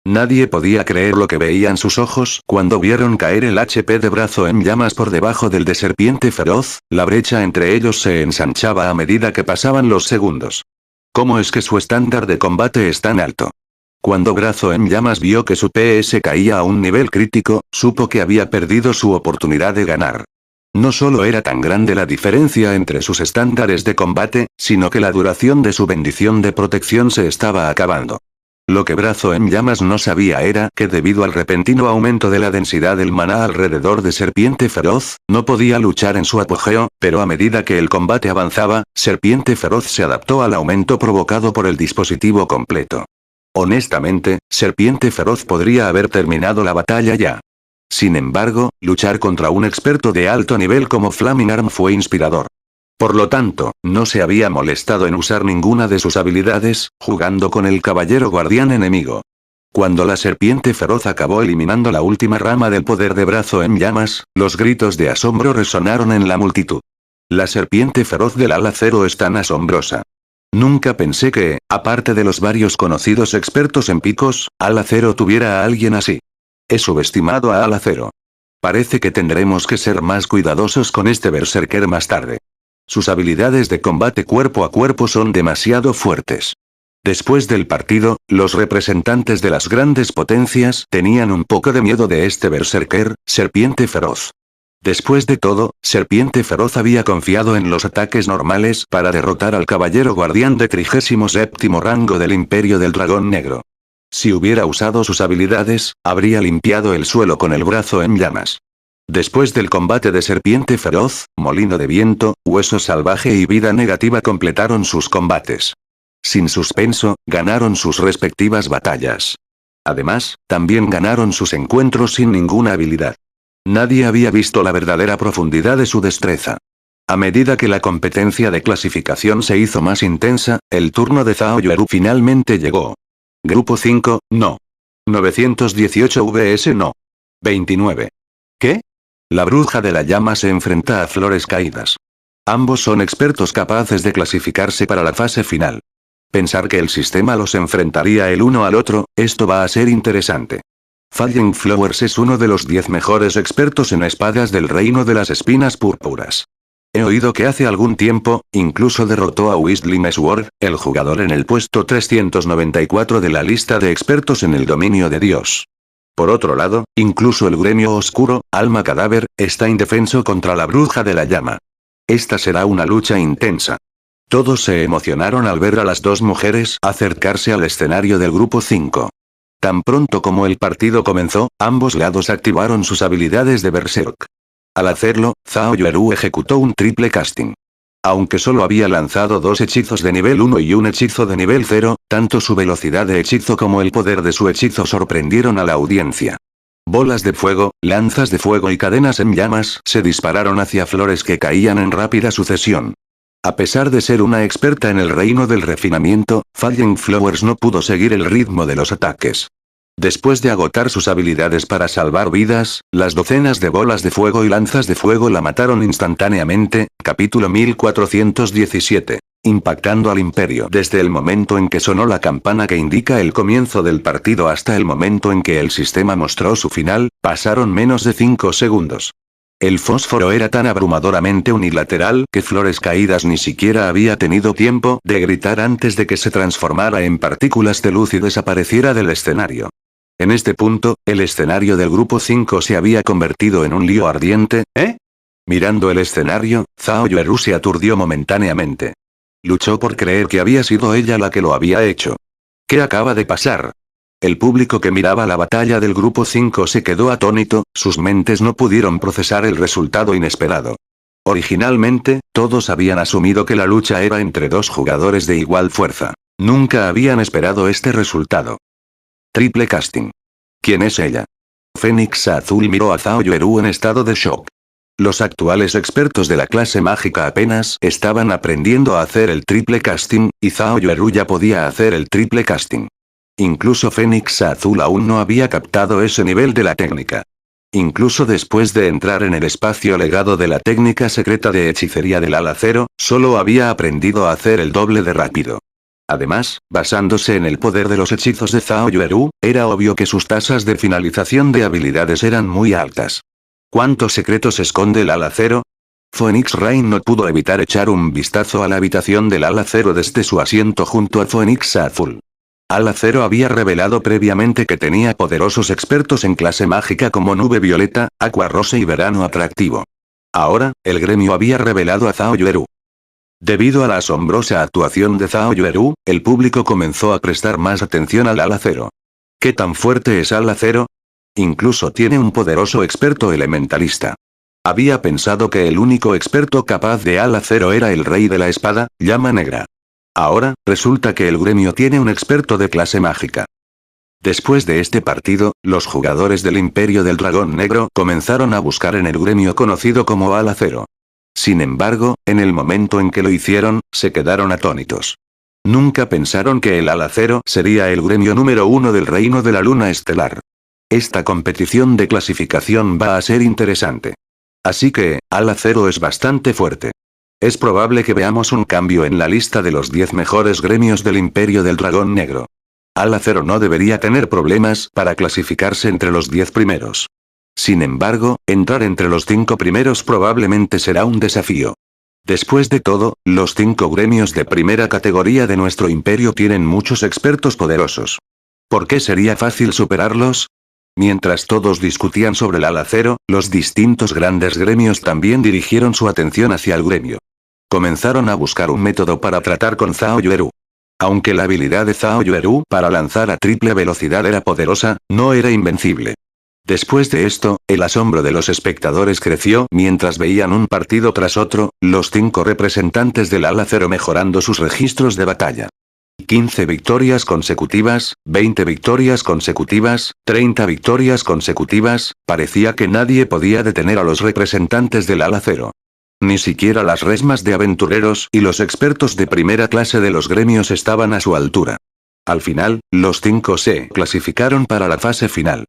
Nadie podía creer lo que veían sus ojos cuando vieron caer el HP de Brazo en Llamas por debajo del de Serpiente Feroz, la brecha entre ellos se ensanchaba a medida que pasaban los segundos. ¿Cómo es que su estándar de combate es tan alto? Cuando Brazo en Llamas vio que su PS caía a un nivel crítico, supo que había perdido su oportunidad de ganar. No solo era tan grande la diferencia entre sus estándares de combate, sino que la duración de su bendición de protección se estaba acabando. Lo que Brazo en Llamas no sabía era que debido al repentino aumento de la densidad del maná alrededor de Serpiente Feroz, no podía luchar en su apogeo, pero a medida que el combate avanzaba, Serpiente Feroz se adaptó al aumento provocado por el dispositivo completo. Honestamente, Serpiente Feroz podría haber terminado la batalla ya. Sin embargo, luchar contra un experto de alto nivel como Flaming Arm fue inspirador. Por lo tanto, no se había molestado en usar ninguna de sus habilidades, jugando con el caballero guardián enemigo. Cuando la serpiente feroz acabó eliminando la última rama del poder de brazo en llamas, los gritos de asombro resonaron en la multitud. La serpiente feroz del ala cero es tan asombrosa. Nunca pensé que, aparte de los varios conocidos expertos en picos, ala cero tuviera a alguien así. He subestimado a ala cero. Parece que tendremos que ser más cuidadosos con este berserker más tarde. Sus habilidades de combate cuerpo a cuerpo son demasiado fuertes. Después del partido, los representantes de las grandes potencias tenían un poco de miedo de este berserker, Serpiente Feroz. Después de todo, Serpiente Feroz había confiado en los ataques normales para derrotar al caballero guardián de 37º rango del Imperio del Dragón Negro. Si hubiera usado sus habilidades, habría limpiado el suelo con el brazo en llamas. Después del combate de Serpiente Feroz, Molino de Viento, Hueso Salvaje y Vida Negativa completaron sus combates. Sin suspenso, ganaron sus respectivas batallas. Además, también ganaron sus encuentros sin ninguna habilidad. Nadie había visto la verdadera profundidad de su destreza. A medida que la competencia de clasificación se hizo más intensa, el turno de Zhao Yueru finalmente llegó. Grupo 5, no. 918 vs no. 29. ¿Qué? La bruja de la llama se enfrenta a Flores Caídas. Ambos son expertos capaces de clasificarse para la fase final. Pensar que el sistema los enfrentaría el uno al otro, esto va a ser interesante. Falling Flowers es uno de los 10 mejores expertos en espadas del reino de las espinas púrpuras. He oído que hace algún tiempo, incluso derrotó a Whistling Sword, el jugador en el puesto 394 de la lista de expertos en el dominio de Dios. Por otro lado, incluso el gremio oscuro, Alma Cadáver, está indefenso contra la bruja de la llama. Esta será una lucha intensa. Todos se emocionaron al ver a las dos mujeres acercarse al escenario del grupo 5. Tan pronto como el partido comenzó, ambos lados activaron sus habilidades de Berserk. Al hacerlo, Zhao Yueru ejecutó un triple casting. Aunque solo había lanzado 2 hechizos de nivel 1 y un hechizo de nivel 0, tanto su velocidad de hechizo como el poder de su hechizo sorprendieron a la audiencia. Bolas de fuego, lanzas de fuego y cadenas en llamas se dispararon hacia flores que caían en rápida sucesión. A pesar de ser una experta en el reino del refinamiento, Falling Flowers no pudo seguir el ritmo de los ataques. Después de agotar sus habilidades para salvar vidas, las docenas de bolas de fuego y lanzas de fuego la mataron instantáneamente. Capítulo 1417. Impactando al imperio. Desde el momento en que sonó la campana que indica el comienzo del partido hasta el momento en que el sistema mostró su final, pasaron menos de 5 segundos. El fósforo era tan abrumadoramente unilateral que Flores Caídas ni siquiera había tenido tiempo de gritar antes de que se transformara en partículas de luz y desapareciera del escenario. En este punto, el escenario del grupo 5 se había convertido en un lío ardiente, ¿eh? Mirando el escenario, Zhao Yueru se aturdió momentáneamente. Luchó por creer que había sido ella la que lo había hecho. ¿Qué acaba de pasar? El público que miraba la batalla del grupo 5 se quedó atónito, sus mentes no pudieron procesar el resultado inesperado. Originalmente, todos habían asumido que la lucha era entre 2 jugadores de igual fuerza. Nunca habían esperado este resultado. Triple casting. ¿Quién es ella? Fénix Azul miró a Zhao Yueru en estado de shock. Los actuales expertos de la clase mágica apenas estaban aprendiendo a hacer el triple casting, y Zhao Yueru ya podía hacer el triple casting. Incluso Fénix Azul aún no había captado ese nivel de la técnica. Incluso después de entrar en el espacio legado de la técnica secreta de hechicería del ala cero, solo había aprendido a hacer el doble de rápido. Además, basándose en el poder de los hechizos de Zhao Yueru, era obvio que sus tasas de finalización de habilidades eran muy altas. ¿Cuántos secretos esconde el ala cero? Phoenix Rain no pudo evitar echar un vistazo a la habitación del ala cero desde su asiento junto a Phoenix Azul. Ala Cero había revelado previamente que tenía poderosos expertos en clase mágica como Nube Violeta, Aqua Rosa y Verano Atractivo. Ahora, el gremio había revelado a Zhao Yueru. Debido a la asombrosa actuación de Zhao Yueru, el público comenzó a prestar más atención al Ala Cero. ¿Qué tan fuerte es Ala Cero? Incluso tiene un poderoso experto elementalista. Había pensado que el único experto capaz de Ala Cero era el rey de la espada, Llama Negra. Ahora, resulta que el gremio tiene un experto de clase mágica. Después de este partido, los jugadores del Imperio del Dragón Negro comenzaron a buscar en el gremio conocido como Ala Cero. Sin embargo, en el momento en que lo hicieron, se quedaron atónitos. Nunca pensaron que el Ala Cero sería el gremio número 1 del Reino de la Luna Estelar. Esta competición de clasificación va a ser interesante. Así que, Ala Cero es bastante fuerte. Es probable que veamos un cambio en la lista de los 10 mejores gremios del Imperio del Dragón Negro. Ala Cero no debería tener problemas para clasificarse entre los 10 primeros. Sin embargo, entrar entre los 5 primeros probablemente será un desafío. Después de todo, los 5 gremios de primera categoría de nuestro imperio tienen muchos expertos poderosos. ¿Por qué sería fácil superarlos? Mientras todos discutían sobre el Ala Cero, los distintos grandes gremios también dirigieron su atención hacia el gremio. Comenzaron a buscar un método para tratar con Zhao Yueru. Aunque la habilidad de Zhao Yueru para lanzar a triple velocidad era poderosa, no era invencible. Después de esto, el asombro de los espectadores creció mientras veían un partido tras otro, los 5 representantes del Ala Cero mejorando sus registros de batalla. 15 victorias consecutivas, 20 victorias consecutivas, 30 victorias consecutivas, parecía que nadie podía detener a los representantes del Ala Cero. Ni siquiera las resmas de aventureros y los expertos de primera clase de los gremios estaban a su altura. Al final, los 5 se clasificaron para la fase final.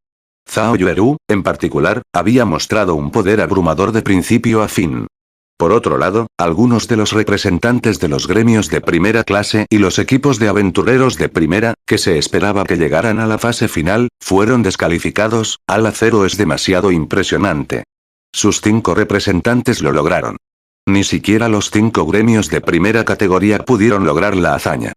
Zhao Yueru, en particular, había mostrado un poder abrumador de principio a fin. Por otro lado, algunos de los representantes de los gremios de primera clase y los equipos de aventureros de primera, que se esperaba que llegaran a la fase final, fueron descalificados. Ala Cero es demasiado impresionante. Sus 5 representantes lo lograron. Ni siquiera los 5 gremios de primera categoría pudieron lograr la hazaña.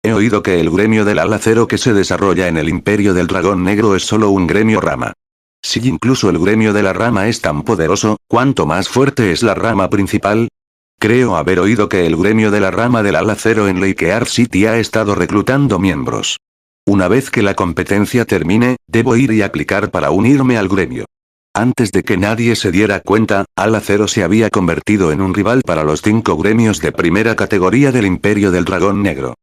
He oído que el gremio del Ala Cero que se desarrolla en el Imperio del Dragón Negro es solo un gremio rama. Si incluso el gremio de la rama es tan poderoso, ¿cuánto más fuerte es la rama principal? Creo haber oído que el gremio de la rama del Ala Cero en Lakear City ha estado reclutando miembros. Una vez que la competencia termine, debo ir y aplicar para unirme al gremio. Antes de que nadie se diera cuenta, Ala Cero se había convertido en un rival para los 5 gremios de primera categoría del Imperio del Dragón Negro.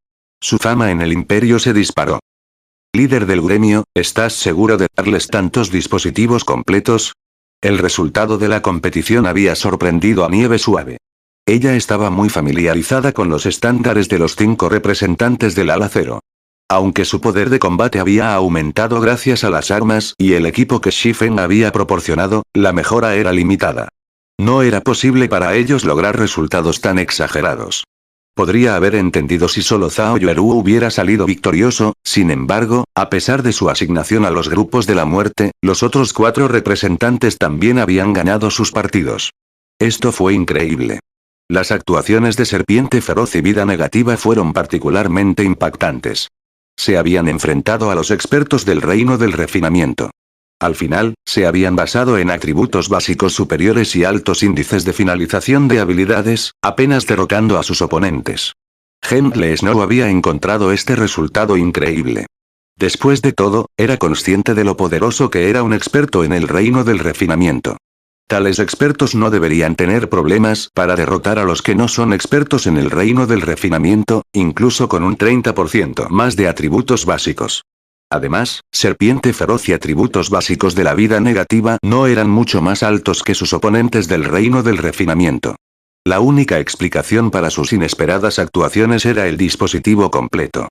Su fama en el imperio se disparó. Líder del gremio, ¿estás seguro de darles tantos dispositivos completos? El resultado de la competición había sorprendido a Nieve Suave. Ella estaba muy familiarizada con los estándares de los 5 representantes del Ala Cero. Aunque su poder de combate había aumentado gracias a las armas y el equipo que Shifen había proporcionado, la mejora era limitada. No era posible para ellos lograr resultados tan exagerados. Podría haber entendido si solo Zhao Yueru hubiera salido victorioso, sin embargo, a pesar de su asignación a los grupos de la muerte, los otros 4 representantes también habían ganado sus partidos. Esto fue increíble. Las actuaciones de Serpiente Feroz y Vida Negativa fueron particularmente impactantes. Se habían enfrentado a los expertos del Reino del Refinamiento. Al final, se habían basado en atributos básicos superiores y altos índices de finalización de habilidades, apenas derrotando a sus oponentes. Hemple Snow había encontrado este resultado increíble. Después de todo, era consciente de lo poderoso que era un experto en el Reino del Refinamiento. Tales expertos no deberían tener problemas para derrotar a los que no son expertos en el Reino del Refinamiento, incluso con un 30% más de atributos básicos. Además, Serpiente Feroz y atributos básicos de la vida negativa no eran mucho más altos que sus oponentes del Reino del Refinamiento. La única explicación para sus inesperadas actuaciones era el dispositivo completo.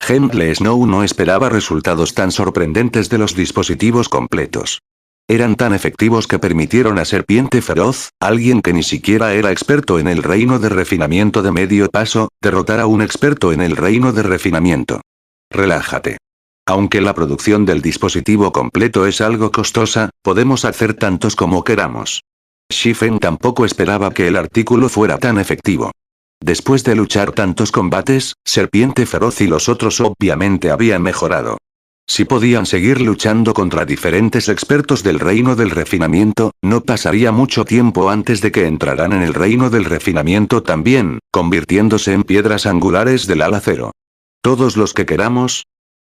Hemple Snow no esperaba resultados tan sorprendentes de los dispositivos completos. Eran tan efectivos que permitieron a Serpiente Feroz, alguien que ni siquiera era experto en el Reino de Refinamiento de medio paso, derrotar a un experto en el Reino de Refinamiento. Relájate. Aunque la producción del dispositivo completo es algo costosa, podemos hacer tantos como queramos. Shifen tampoco esperaba que el artículo fuera tan efectivo. Después de luchar tantos combates, Serpiente Feroz y los otros obviamente habían mejorado. Si podían seguir luchando contra diferentes expertos del Reino del Refinamiento, no pasaría mucho tiempo antes de que entraran en el Reino del Refinamiento también, convirtiéndose en piedras angulares del Ala Cero. ¿Todos los que queramos?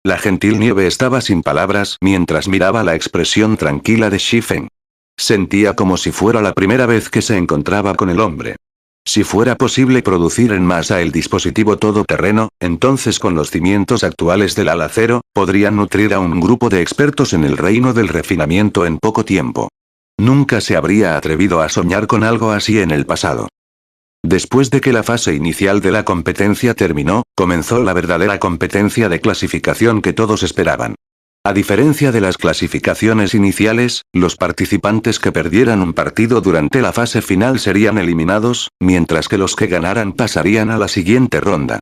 La gentil Nieve estaba sin palabras mientras miraba la expresión tranquila de Shifen. Sentía como si fuera la primera vez que se encontraba con el hombre. Si fuera posible producir en masa el dispositivo todoterreno, entonces con los cimientos actuales del Ala Cero, podrían nutrir a un grupo de expertos en el Reino del Refinamiento en poco tiempo. Nunca se habría atrevido a soñar con algo así en el pasado. Después de que la fase inicial de la competencia terminó, comenzó la verdadera competencia de clasificación que todos esperaban. A diferencia de las clasificaciones iniciales, los participantes que perdieran un partido durante la fase final serían eliminados, mientras que los que ganaran pasarían a la siguiente ronda.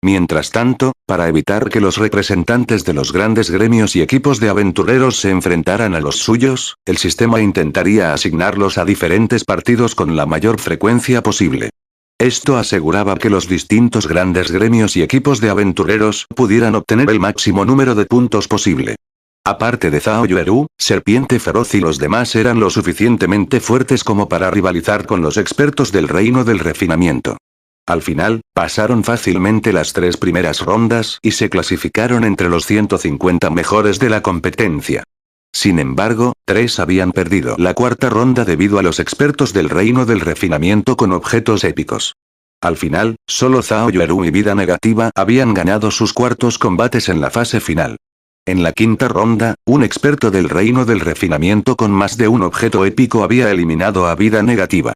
Mientras tanto, para evitar que los representantes de los grandes gremios y equipos de aventureros se enfrentaran a los suyos, el sistema intentaría asignarlos a diferentes partidos con la mayor frecuencia posible. Esto aseguraba que los distintos grandes gremios y equipos de aventureros pudieran obtener el máximo número de puntos posible. Aparte de Zhao Yueru, Serpiente Feroz y los demás eran lo suficientemente fuertes como para rivalizar con los expertos del Reino del Refinamiento. Al final, pasaron fácilmente las 3 primeras rondas y se clasificaron entre los 150 mejores de la competencia. Sin embargo, 3 habían perdido la 4ª ronda debido a los expertos del Reino del Refinamiento con objetos épicos. Al final, solo Zhao Yueru y Vida Negativa habían ganado sus cuartos combates en la fase final. En la 5ª ronda, un experto del Reino del Refinamiento con más de un objeto épico había eliminado a Vida Negativa.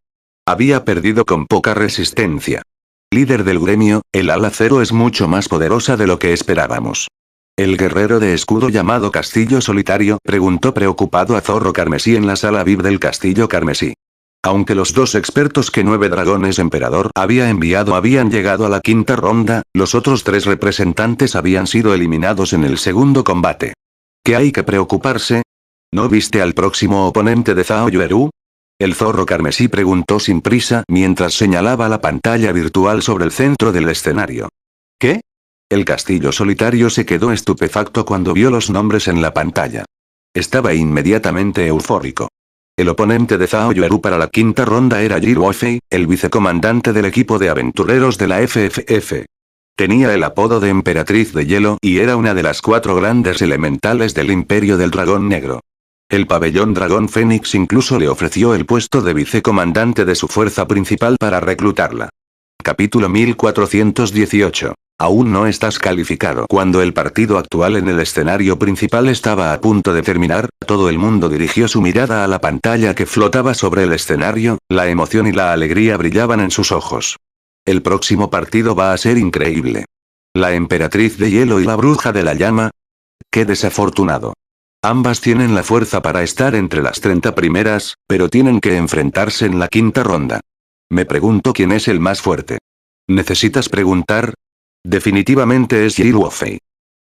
Había perdido con poca resistencia. Líder del gremio, el ala cero es mucho más poderosa de lo que esperábamos. El guerrero de escudo llamado Castillo Solitario preguntó preocupado a Zorro Carmesí en la sala VIP del Castillo Carmesí. Aunque los 2 expertos que 9 dragones emperador había enviado habían llegado a la 5ª ronda, los otros 3 representantes habían sido eliminados en el segundo combate. ¿Qué hay que preocuparse? ¿No viste al próximo oponente de Zhao Yueru? El zorro carmesí preguntó sin prisa mientras señalaba la pantalla virtual sobre el centro del escenario. ¿Qué? El Castillo Solitario se quedó estupefacto cuando vio los nombres en la pantalla. Estaba inmediatamente eufórico. El oponente de Zhao Yueru para la 5ª ronda era Yi Luofei, el vicecomandante del equipo de aventureros de la FFF. Tenía el apodo de Emperatriz de Hielo y era una de las 4 grandes elementales del Imperio del Dragón Negro. El pabellón Dragón Fénix incluso le ofreció el puesto de vicecomandante de su fuerza principal para reclutarla. Capítulo 1418. Aún no estás calificado. Cuando el partido actual en el escenario principal estaba a punto de terminar, todo el mundo dirigió su mirada a la pantalla que flotaba sobre el escenario, la emoción y la alegría brillaban en sus ojos. El próximo partido va a ser increíble. La Emperatriz de Hielo y la Bruja de la Llama. ¡Qué desafortunado! Ambas tienen la fuerza para estar entre las 30 primeras, pero tienen que enfrentarse en la 5ª ronda. Me pregunto quién es el más fuerte. ¿Necesitas preguntar? Definitivamente es Yi Luofei.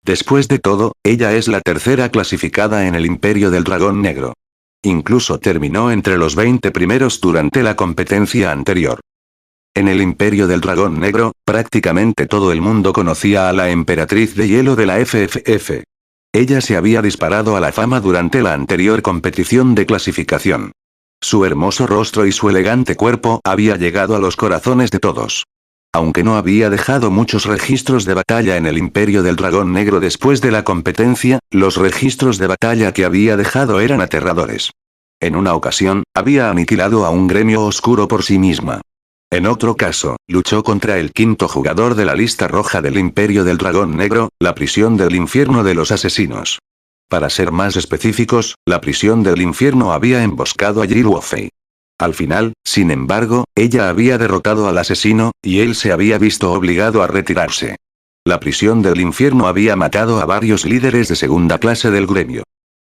Después de todo, ella es la 3ª clasificada en el Imperio del Dragón Negro. Incluso terminó entre los 20 primeros durante la competencia anterior. En el Imperio del Dragón Negro, prácticamente todo el mundo conocía a la Emperatriz de Hielo de la FFF. Ella se había disparado a la fama durante la anterior competición de clasificación. Su hermoso rostro y su elegante cuerpo había llegado a los corazones de todos. Aunque no había dejado muchos registros de batalla en el Imperio del Dragón Negro después de la competencia, los registros de batalla que había dejado eran aterradores. En una ocasión, había aniquilado a un gremio oscuro por sí misma. En otro caso, luchó contra el 5º jugador de la lista roja del Imperio del Dragón Negro, la prisión del infierno de los asesinos. Para ser más específicos, la prisión del infierno había emboscado a Yi Luofei. Al final, sin embargo, ella había derrotado al asesino, y él se había visto obligado a retirarse. La prisión del infierno había matado a varios líderes de segunda clase del gremio.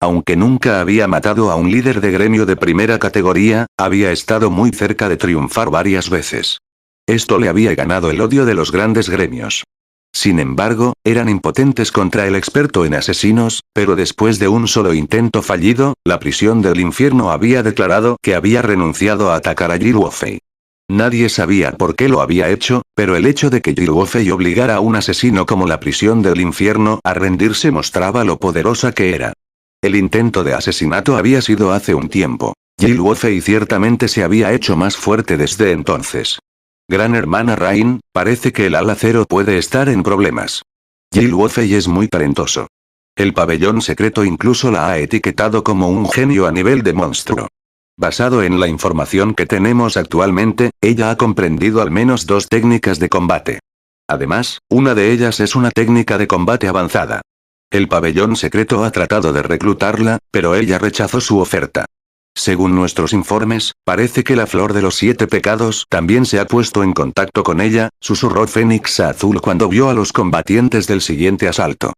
Aunque nunca había matado a un líder de gremio de primera categoría, había estado muy cerca de triunfar varias veces. Esto le había ganado el odio de los grandes gremios. Sin embargo, eran impotentes contra el experto en asesinos, pero después de un solo intento fallido, la prisión del infierno había declarado que había renunciado a atacar a Yi Luofei. Nadie sabía por qué lo había hecho, pero el hecho de que Yi Luofei obligara a un asesino como la prisión del infierno a rendirse mostraba lo poderosa que era. El intento de asesinato había sido hace un tiempo. Yi Luofei ciertamente se había hecho más fuerte desde entonces. Gran hermana Rain, parece que el ala cero puede estar en problemas. Yi Luofei es muy talentoso. El pabellón secreto incluso la ha etiquetado como un genio a nivel de monstruo. Basado en la información que tenemos actualmente, ella ha comprendido al menos 2 técnicas de combate. Además, una de ellas es una técnica de combate avanzada. El pabellón secreto ha tratado de reclutarla, pero ella rechazó su oferta. Según nuestros informes, parece que la flor de los 7 pecados también se ha puesto en contacto con ella, susurró Fénix Azul cuando vio a los combatientes del siguiente asalto.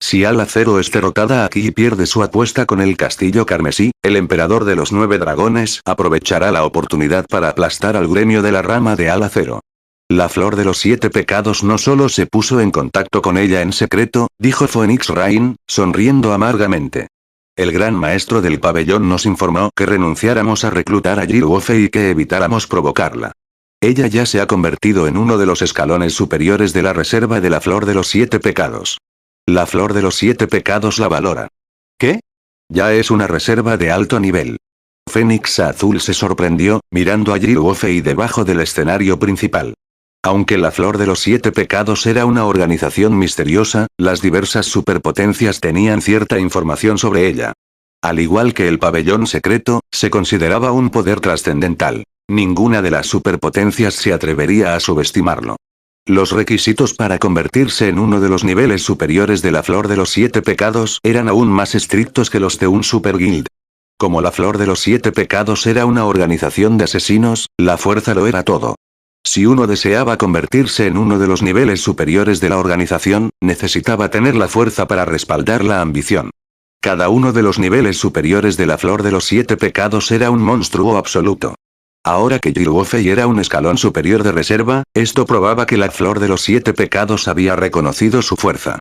Si Ala Cero es derrotada aquí y pierde su apuesta con el castillo carmesí, el emperador de los 9 dragones aprovechará la oportunidad para aplastar al gremio de la rama de Ala Cero. La flor de los 7 pecados no solo se puso en contacto con ella en secreto, dijo Phoenix Rain, sonriendo amargamente. El gran maestro del pabellón nos informó que renunciáramos a reclutar a Jiruofei y que evitáramos provocarla. Ella ya se ha convertido en uno de los escalones superiores de la reserva de la flor de los 7 pecados. La flor de los 7 pecados la valora. ¿Qué? Ya es una reserva de alto nivel. Fénix Azul se sorprendió, mirando a Jiruofei debajo del escenario principal. Aunque la flor de los 7 pecados era una organización misteriosa, las diversas superpotencias tenían cierta información sobre ella. Al igual que el pabellón secreto, se consideraba un poder trascendental. Ninguna de las superpotencias se atrevería a subestimarlo. Los requisitos para convertirse en uno de los niveles superiores de la flor de los 7 pecados eran aún más estrictos que los de un super guild. Como la flor de los 7 pecados era una organización de asesinos, la fuerza lo era todo. Si uno deseaba convertirse en uno de los niveles superiores de la organización, necesitaba tener la fuerza para respaldar la ambición. Cada uno de los niveles superiores de la flor de los 7 pecados era un monstruo absoluto. Ahora que Jiruofei era un escalón superior de reserva, esto probaba que la flor de los 7 pecados había reconocido su fuerza.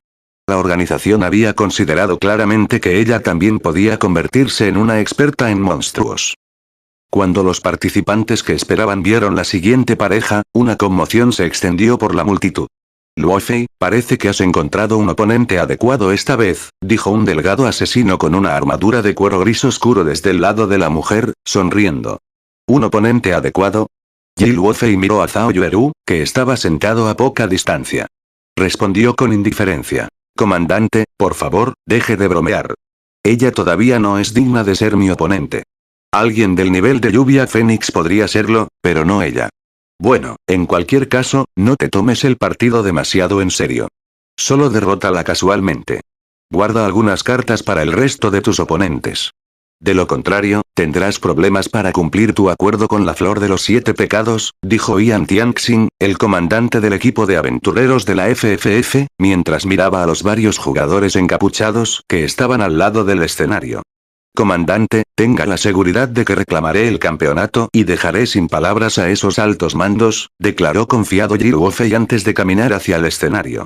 La organización había considerado claramente que ella también podía convertirse en una experta en monstruos. Cuando los participantes que esperaban vieron la siguiente pareja, una conmoción se extendió por la multitud. Luofei, parece que has encontrado un oponente adecuado esta vez, dijo un delgado asesino con una armadura de cuero gris oscuro desde el lado de la mujer, sonriendo. ¿Un oponente adecuado? Luofei miró a Zhao Yueru, que estaba sentado a poca distancia. Respondió con indiferencia. Comandante, por favor, deje de bromear. Ella todavía no es digna de ser mi oponente. Alguien del nivel de Lluvia Fénix podría serlo, pero no ella. Bueno, en cualquier caso, no te tomes el partido demasiado en serio. Solo derrótala casualmente. Guarda algunas cartas para el resto de tus oponentes. De lo contrario, tendrás problemas para cumplir tu acuerdo con la flor de los 7 pecados, dijo Ian Tianxin, el comandante del equipo de aventureros de la FFF, mientras miraba a los varios jugadores encapuchados que estaban al lado del escenario. Comandante, tenga la seguridad de que reclamaré el campeonato y dejaré sin palabras a esos altos mandos, declaró confiado Jiruofei antes de caminar hacia el escenario.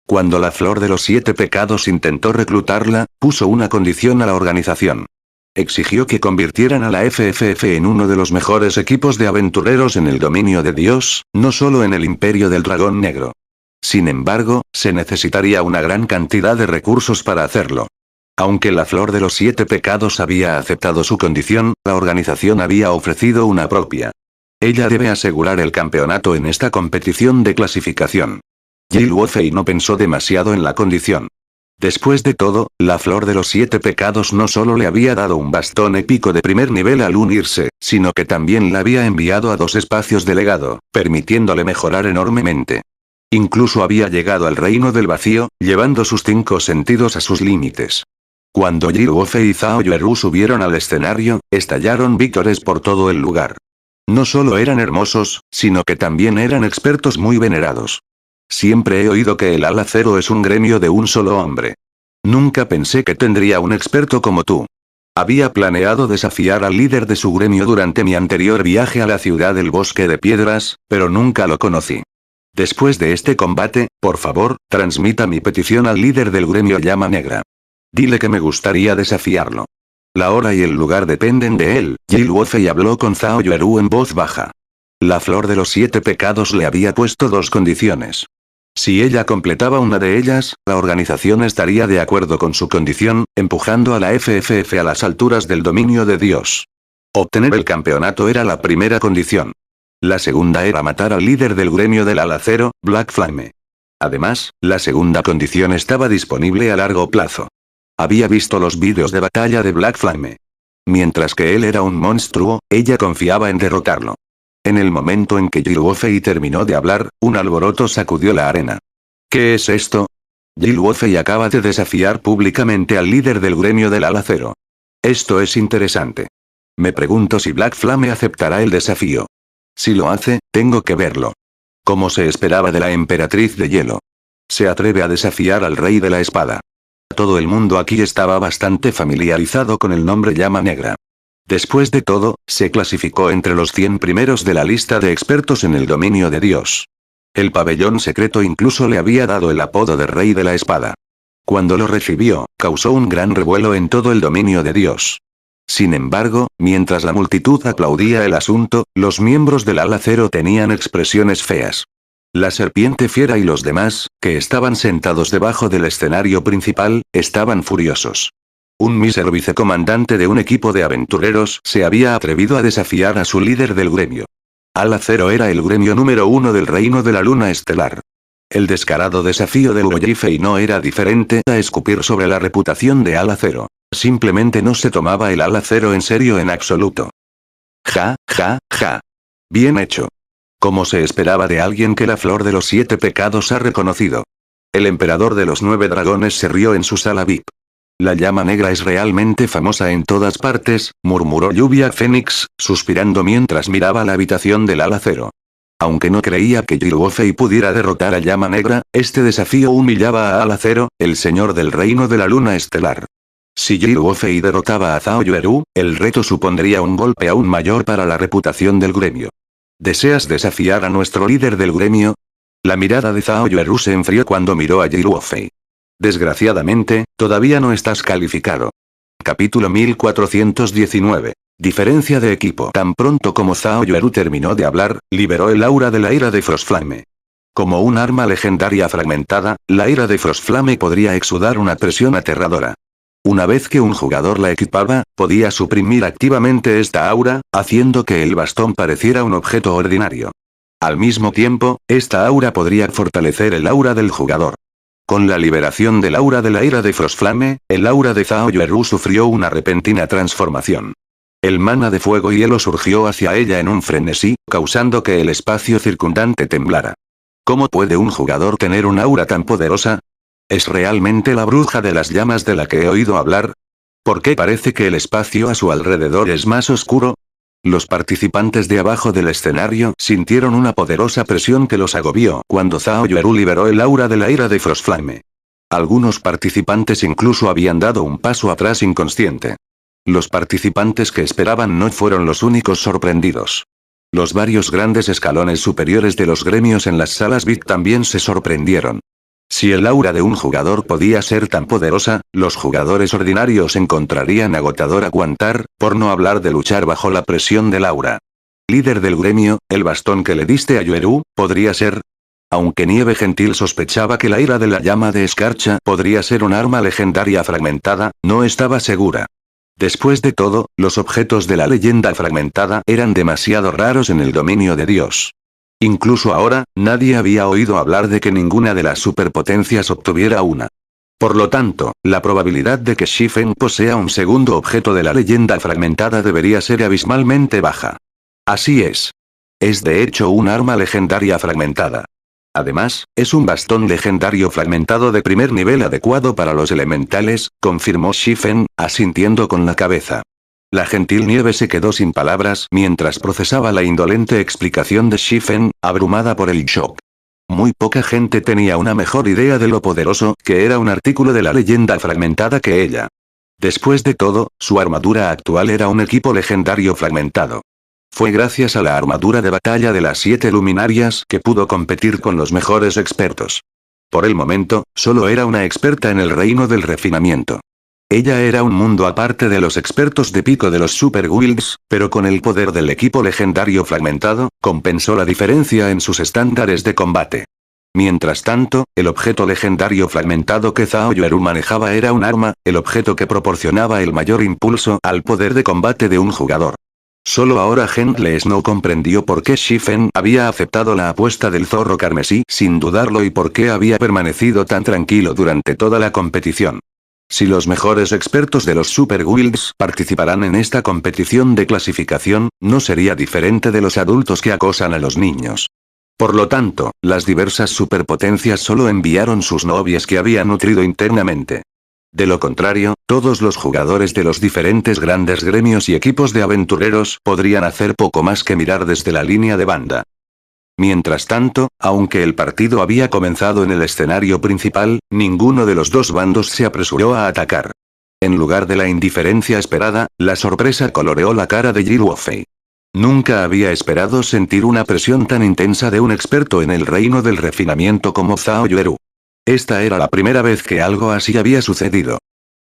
Cuando la flor de los 7 pecados intentó reclutarla, puso una condición a la organización. Exigió que convirtieran a la FFF en uno de los mejores equipos de aventureros en el dominio de Dios, no solo en el Imperio del Dragón Negro. Sin embargo, se necesitaría una gran cantidad de recursos para hacerlo. Aunque la flor de los 7 pecados había aceptado su condición, la organización había ofrecido una propia. Ella debe asegurar el campeonato en esta competición de clasificación. Luofei no pensó demasiado en la condición. Después de todo, la flor de los 7 pecados no solo le había dado un bastón épico de primer nivel al unirse, sino que también la había enviado a 2 espacios de legado, permitiéndole mejorar enormemente. Incluso había llegado al reino del vacío, llevando sus 5 sentidos a sus límites. Cuando Jiruofei y Zhao Yueru subieron al escenario, estallaron vítores por todo el lugar. No solo eran hermosos, sino que también eran expertos muy venerados. Siempre he oído que el Ala Cero es un gremio de un solo hombre. Nunca pensé que tendría un experto como tú. Había planeado desafiar al líder de su gremio durante mi anterior viaje a la ciudad del Bosque de Piedras, pero nunca lo conocí. Después de este combate, por favor, transmita mi petición al líder del gremio Llama Negra. Dile que me gustaría desafiarlo. La hora y el lugar dependen de él. Luofei habló con Zhao Yueru en voz baja. La flor de los 7 pecados le había puesto 2 condiciones. Si ella completaba una de ellas, la organización estaría de acuerdo con su condición, empujando a la FFF a las alturas del dominio de Dios. Obtener el campeonato era la primera condición. La segunda era matar al líder del gremio del Ala Cero, Black Flame. Además, la segunda condición estaba disponible a largo plazo. Había visto los vídeos de batalla de Black Flame. Mientras que él era un monstruo, ella confiaba en derrotarlo. En el momento en que Jiruofei terminó de hablar, un alboroto sacudió la arena. ¿Qué es esto? Jiruofei acaba de desafiar públicamente al líder del gremio del Ala Cero. Esto es interesante. Me pregunto si Black Flame aceptará el desafío. Si lo hace, tengo que verlo. Como se esperaba de la emperatriz de hielo. Se atreve a desafiar al rey de la espada. Todo el mundo aquí estaba bastante familiarizado con el nombre Llama Negra. Después de todo, se clasificó entre los 100 primeros de la lista de expertos en el dominio de Dios. El pabellón secreto incluso le había dado el apodo de Rey de la Espada. Cuando lo recibió, causó un gran revuelo en todo el dominio de Dios. Sin embargo, mientras la multitud aplaudía el asunto, los miembros del ala cero tenían expresiones feas. La serpiente fiera y los demás, que estaban sentados debajo del escenario principal, estaban furiosos. Un mísero vicecomandante de un equipo de aventureros se había atrevido a desafiar a su líder del gremio. Ala Cero era el gremio número 1 del reino de la luna estelar. El descarado desafío de Luo Yifei no era diferente a escupir sobre la reputación de Ala Cero. Simplemente no se tomaba el Ala Cero en serio en absoluto. Ja, ja, ja. Bien hecho. Como se esperaba de alguien que la flor de los 7 pecados ha reconocido. El emperador de los 9 dragones se rió en su sala VIP. La llama negra es realmente famosa en todas partes, murmuró Lluvia Fénix, suspirando mientras miraba la habitación del ala cero. Aunque no creía que Jiruofei pudiera derrotar a Llama Negra, este desafío humillaba a Ala Cero, el señor del reino de la luna estelar. Si Jiruofei derrotaba a Zhao Yueru, el reto supondría un golpe aún mayor para la reputación del gremio. ¿Deseas desafiar a nuestro líder del gremio? La mirada de Zhao Yueru se enfrió cuando miró a Jiruofei. Desgraciadamente, todavía no estás calificado. Capítulo 1419. Diferencia de equipo. Tan pronto como Zhao Yueru terminó de hablar, liberó el aura de la ira de Frostflame. Como un arma legendaria fragmentada, la ira de Frostflame podría exudar una presión aterradora. Una vez que un jugador la equipaba, podía suprimir activamente esta aura, haciendo que el bastón pareciera un objeto ordinario. Al mismo tiempo, esta aura podría fortalecer el aura del jugador. Con la liberación del aura de la ira de Frostflame, el aura de Zhao Yueru sufrió una repentina transformación. El mana de fuego y hielo surgió hacia ella en un frenesí, causando que el espacio circundante temblara. ¿Cómo puede un jugador tener un aura tan poderosa? ¿Es realmente la bruja de las llamas de la que he oído hablar? ¿Por qué parece que el espacio a su alrededor es más oscuro? Los participantes de abajo del escenario sintieron una poderosa presión que los agobió cuando Zhao Yueru liberó el aura de la ira de Frostflame. Algunos participantes incluso habían dado un paso atrás inconsciente. Los participantes que esperaban no fueron los únicos sorprendidos. Los varios grandes escalones superiores de los gremios en las salas VIP también se sorprendieron. Si el aura de un jugador podía ser tan poderosa, los jugadores ordinarios encontrarían agotador aguantar, por no hablar de luchar bajo la presión del aura. Líder del gremio, el bastón que le diste a Yueru, podría ser. Aunque Nieve Gentil sospechaba que la ira de la llama de escarcha podría ser un arma legendaria fragmentada, no estaba segura. Después de todo, los objetos de la leyenda fragmentada eran demasiado raros en el dominio de Dios. Incluso ahora, nadie había oído hablar de que ninguna de las superpotencias obtuviera una. Por lo tanto, la probabilidad de que Shifen posea un segundo objeto de la leyenda fragmentada debería ser abismalmente baja. Así es. Es de hecho un arma legendaria fragmentada. Además, es un bastón legendario fragmentado de primer nivel adecuado para los elementales, confirmó Shifen, asintiendo con la cabeza. La gentil Nieve se quedó sin palabras mientras procesaba la indolente explicación de Shifen, abrumada por el shock. Muy poca gente tenía una mejor idea de lo poderoso que era un artículo de la leyenda fragmentada que ella. Después de todo, su armadura actual era un equipo legendario fragmentado. Fue gracias a la armadura de batalla de las 7 luminarias que pudo competir con los mejores expertos. Por el momento, solo era una experta en el reino del refinamiento. Ella era un mundo aparte de los expertos de pico de los Super Guilds, pero con el poder del equipo legendario fragmentado, compensó la diferencia en sus estándares de combate. Mientras tanto, el objeto legendario fragmentado que Zhao Yueru manejaba era un arma, el objeto que proporcionaba el mayor impulso al poder de combate de un jugador. Solo ahora Gentle Snow comprendió por qué Shifen había aceptado la apuesta del zorro carmesí sin dudarlo y por qué había permanecido tan tranquilo durante toda la competición. Si los mejores expertos de los Super Guilds participarán en esta competición de clasificación, no sería diferente de los adultos que acosan a los niños. Por lo tanto, las diversas superpotencias solo enviaron sus novias que habían nutrido internamente. De lo contrario, todos los jugadores de los diferentes grandes gremios y equipos de aventureros podrían hacer poco más que mirar desde la línea de banda. Mientras tanto, aunque el partido había comenzado en el escenario principal, ninguno de los dos bandos se apresuró a atacar. En lugar de la indiferencia esperada, la sorpresa coloreó la cara de Yi Luofei. Nunca había esperado sentir una presión tan intensa de un experto en el reino del refinamiento como Zhao Yueru. Esta era la primera vez que algo así había sucedido.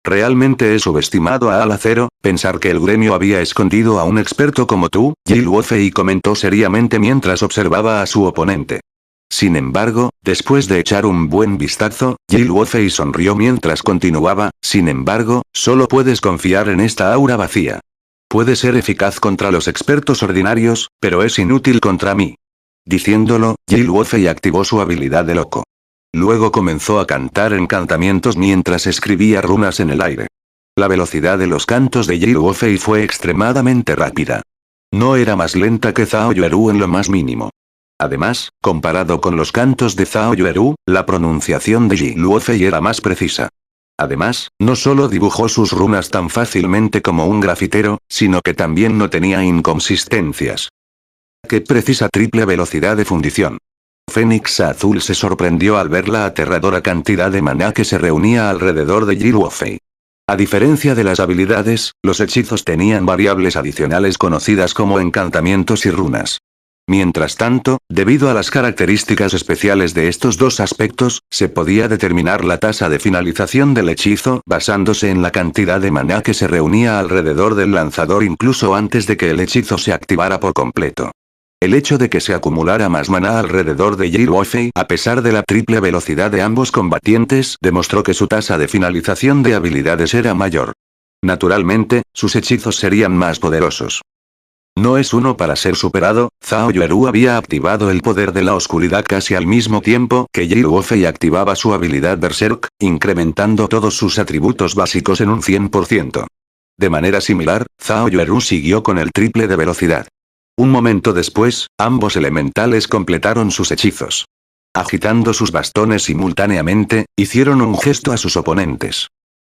Realmente he subestimado a Alacero, pensar que el gremio había escondido a un experto como tú, Yi Luofei comentó seriamente mientras observaba a su oponente. Sin embargo, después de echar un buen vistazo, Yi Luofei sonrió mientras continuaba, sin embargo, solo puedes confiar en esta aura vacía. Puede ser eficaz contra los expertos ordinarios, pero es inútil contra mí. Diciéndolo, Yi Luofei activó su habilidad de loco. Luego comenzó a cantar encantamientos mientras escribía runas en el aire. La velocidad de los cantos de Yi Luofei fue extremadamente rápida. No era más lenta que Zhao Yueru en lo más mínimo. Además, comparado con los cantos de Zhao Yueru, la pronunciación de Yi Luofei era más precisa. Además, no solo dibujó sus runas tan fácilmente como un grafitero, sino que también no tenía inconsistencias. ¡Qué precisa triple velocidad de fundición! Fénix Azul se sorprendió al ver la aterradora cantidad de maná que se reunía alrededor de Yi Luofei. A diferencia de las habilidades, los hechizos tenían variables adicionales conocidas como encantamientos y runas. Mientras tanto, debido a las características especiales de estos dos aspectos, se podía determinar la tasa de finalización del hechizo basándose en la cantidad de maná que se reunía alrededor del lanzador incluso antes de que el hechizo se activara por completo. El hecho de que se acumulara más maná alrededor de Yi Luofei a pesar de la triple velocidad de ambos combatientes demostró que su tasa de finalización de habilidades era mayor. Naturalmente, sus hechizos serían más poderosos. No es uno para ser superado, Zhao Yueru había activado el poder de la oscuridad casi al mismo tiempo que Yi Luofei activaba su habilidad Berserk, incrementando todos sus atributos básicos en un 100%. De manera similar, Zhao Yueru siguió con el triple de velocidad. Un momento después, ambos elementales completaron sus hechizos. Agitando sus bastones simultáneamente, hicieron un gesto a sus oponentes.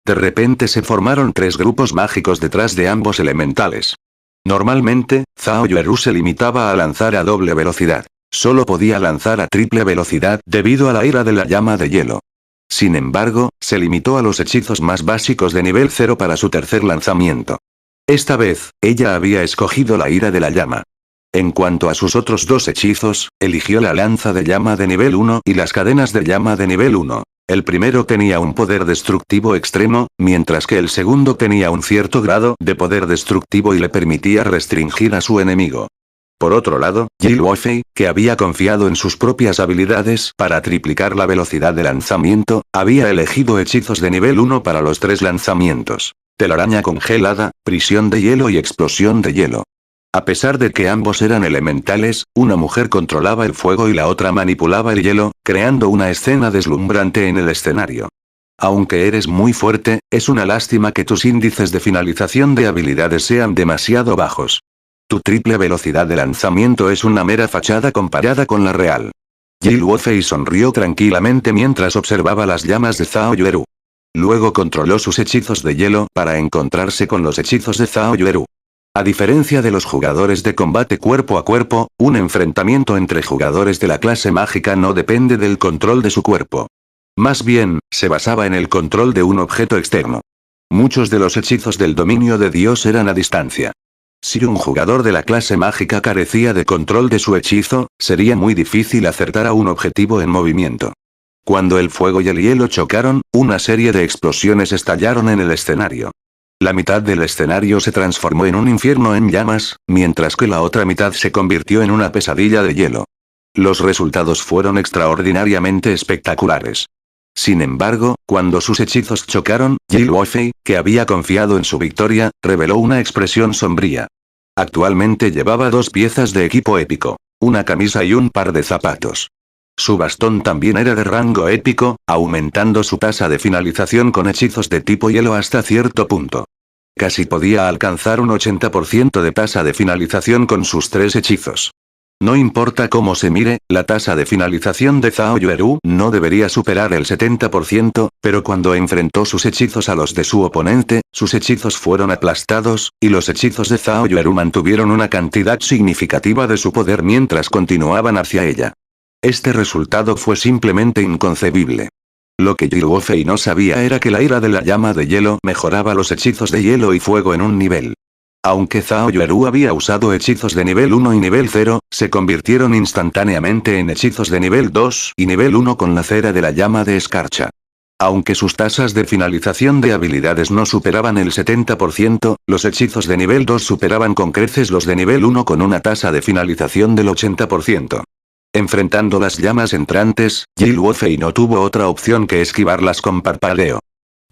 De repente se formaron tres grupos mágicos detrás de ambos elementales. Normalmente, Zhao Yueru se limitaba a lanzar a doble velocidad. Solo podía lanzar a triple velocidad debido a la ira de la llama de hielo. Sin embargo, se limitó a los hechizos más básicos de nivel 0 para su tercer lanzamiento. Esta vez, ella había escogido la ira de la llama. En cuanto a sus otros dos hechizos, eligió la lanza de llama de nivel 1 y las cadenas de llama de nivel 1. El primero tenía un poder destructivo extremo, mientras que el segundo tenía un cierto grado de poder destructivo y le permitía restringir a su enemigo. Por otro lado, Yi Luofei, que había confiado en sus propias habilidades para triplicar la velocidad de lanzamiento, había elegido hechizos de nivel 1 para los tres lanzamientos: telaraña congelada, prisión de hielo y explosión de hielo. A pesar de que ambos eran elementales, una mujer controlaba el fuego y la otra manipulaba el hielo, creando una escena deslumbrante en el escenario. Aunque eres muy fuerte, es una lástima que tus índices de finalización de habilidades sean demasiado bajos. Tu triple velocidad de lanzamiento es una mera fachada comparada con la real. Yi Luofei sonrió tranquilamente mientras observaba las llamas de Zhao Yueru. Luego controló sus hechizos de hielo para encontrarse con los hechizos de Zhao Yueru. A diferencia de los jugadores de combate cuerpo a cuerpo, un enfrentamiento entre jugadores de la clase mágica no depende del control de su cuerpo. Más bien, se basaba en el control de un objeto externo. Muchos de los hechizos del dominio de Dios eran a distancia. Si un jugador de la clase mágica carecía de control de su hechizo, sería muy difícil acertar a un objetivo en movimiento. Cuando el fuego y el hielo chocaron, una serie de explosiones estallaron en el escenario. La mitad del escenario se transformó en un infierno en llamas, mientras que la otra mitad se convirtió en una pesadilla de hielo. Los resultados fueron extraordinariamente espectaculares. Sin embargo, cuando sus hechizos chocaron, Yi Luofei, que había confiado en su victoria, reveló una expresión sombría. Actualmente llevaba dos piezas de equipo épico, una camisa y un par de zapatos. Su bastón también era de rango épico, aumentando su tasa de finalización con hechizos de tipo hielo hasta cierto punto. Casi podía alcanzar un 80% de tasa de finalización con sus tres hechizos. No importa cómo se mire, la tasa de finalización de Zhao Yueru no debería superar el 70%, pero cuando enfrentó sus hechizos a los de su oponente, sus hechizos fueron aplastados, y los hechizos de Zhao Yueru mantuvieron una cantidad significativa de su poder mientras continuaban hacia ella. Este resultado fue simplemente inconcebible. Lo que Yi Luofei no sabía era que la ira de la llama de hielo mejoraba los hechizos de hielo y fuego en un nivel. Aunque Zhao Yueru había usado hechizos de nivel 1 y nivel 0, se convirtieron instantáneamente en hechizos de nivel 2 y nivel 1 con la cera de la llama de escarcha. Aunque sus tasas de finalización de habilidades no superaban el 70%, los hechizos de nivel 2 superaban con creces los de nivel 1 con una tasa de finalización del 80%. Enfrentando las llamas entrantes, Yi Luofei no tuvo otra opción que esquivarlas con parpadeo.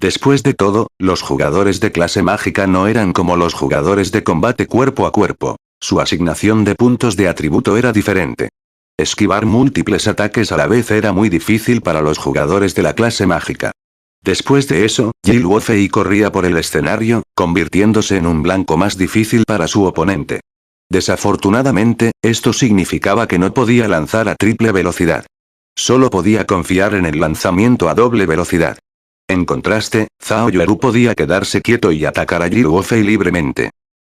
Después de todo, los jugadores de clase mágica no eran como los jugadores de combate cuerpo a cuerpo. Su asignación de puntos de atributo era diferente. Esquivar múltiples ataques a la vez era muy difícil para los jugadores de la clase mágica. Después de eso, Yi Luofei corría por el escenario, convirtiéndose en un blanco más difícil para su oponente. Desafortunadamente, esto significaba que no podía lanzar a triple velocidad. Solo podía confiar en el lanzamiento a doble velocidad. En contraste, Zhao Yueru podía quedarse quieto y atacar a Yi Luofei libremente.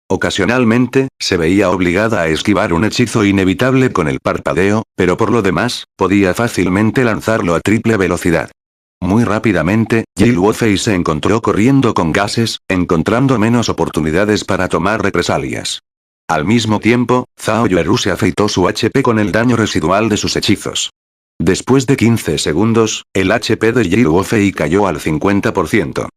Ocasionalmente, se veía obligada a esquivar un hechizo inevitable con el parpadeo, pero por lo demás, podía fácilmente lanzarlo a triple velocidad. Muy rápidamente, Yi Luofei se encontró corriendo con gases, encontrando menos oportunidades para tomar represalias. Al mismo tiempo, Zhao Yueru se afeitó su HP con el daño residual de sus hechizos. Después de 15 segundos, el HP de Yi Luofei cayó al 50%.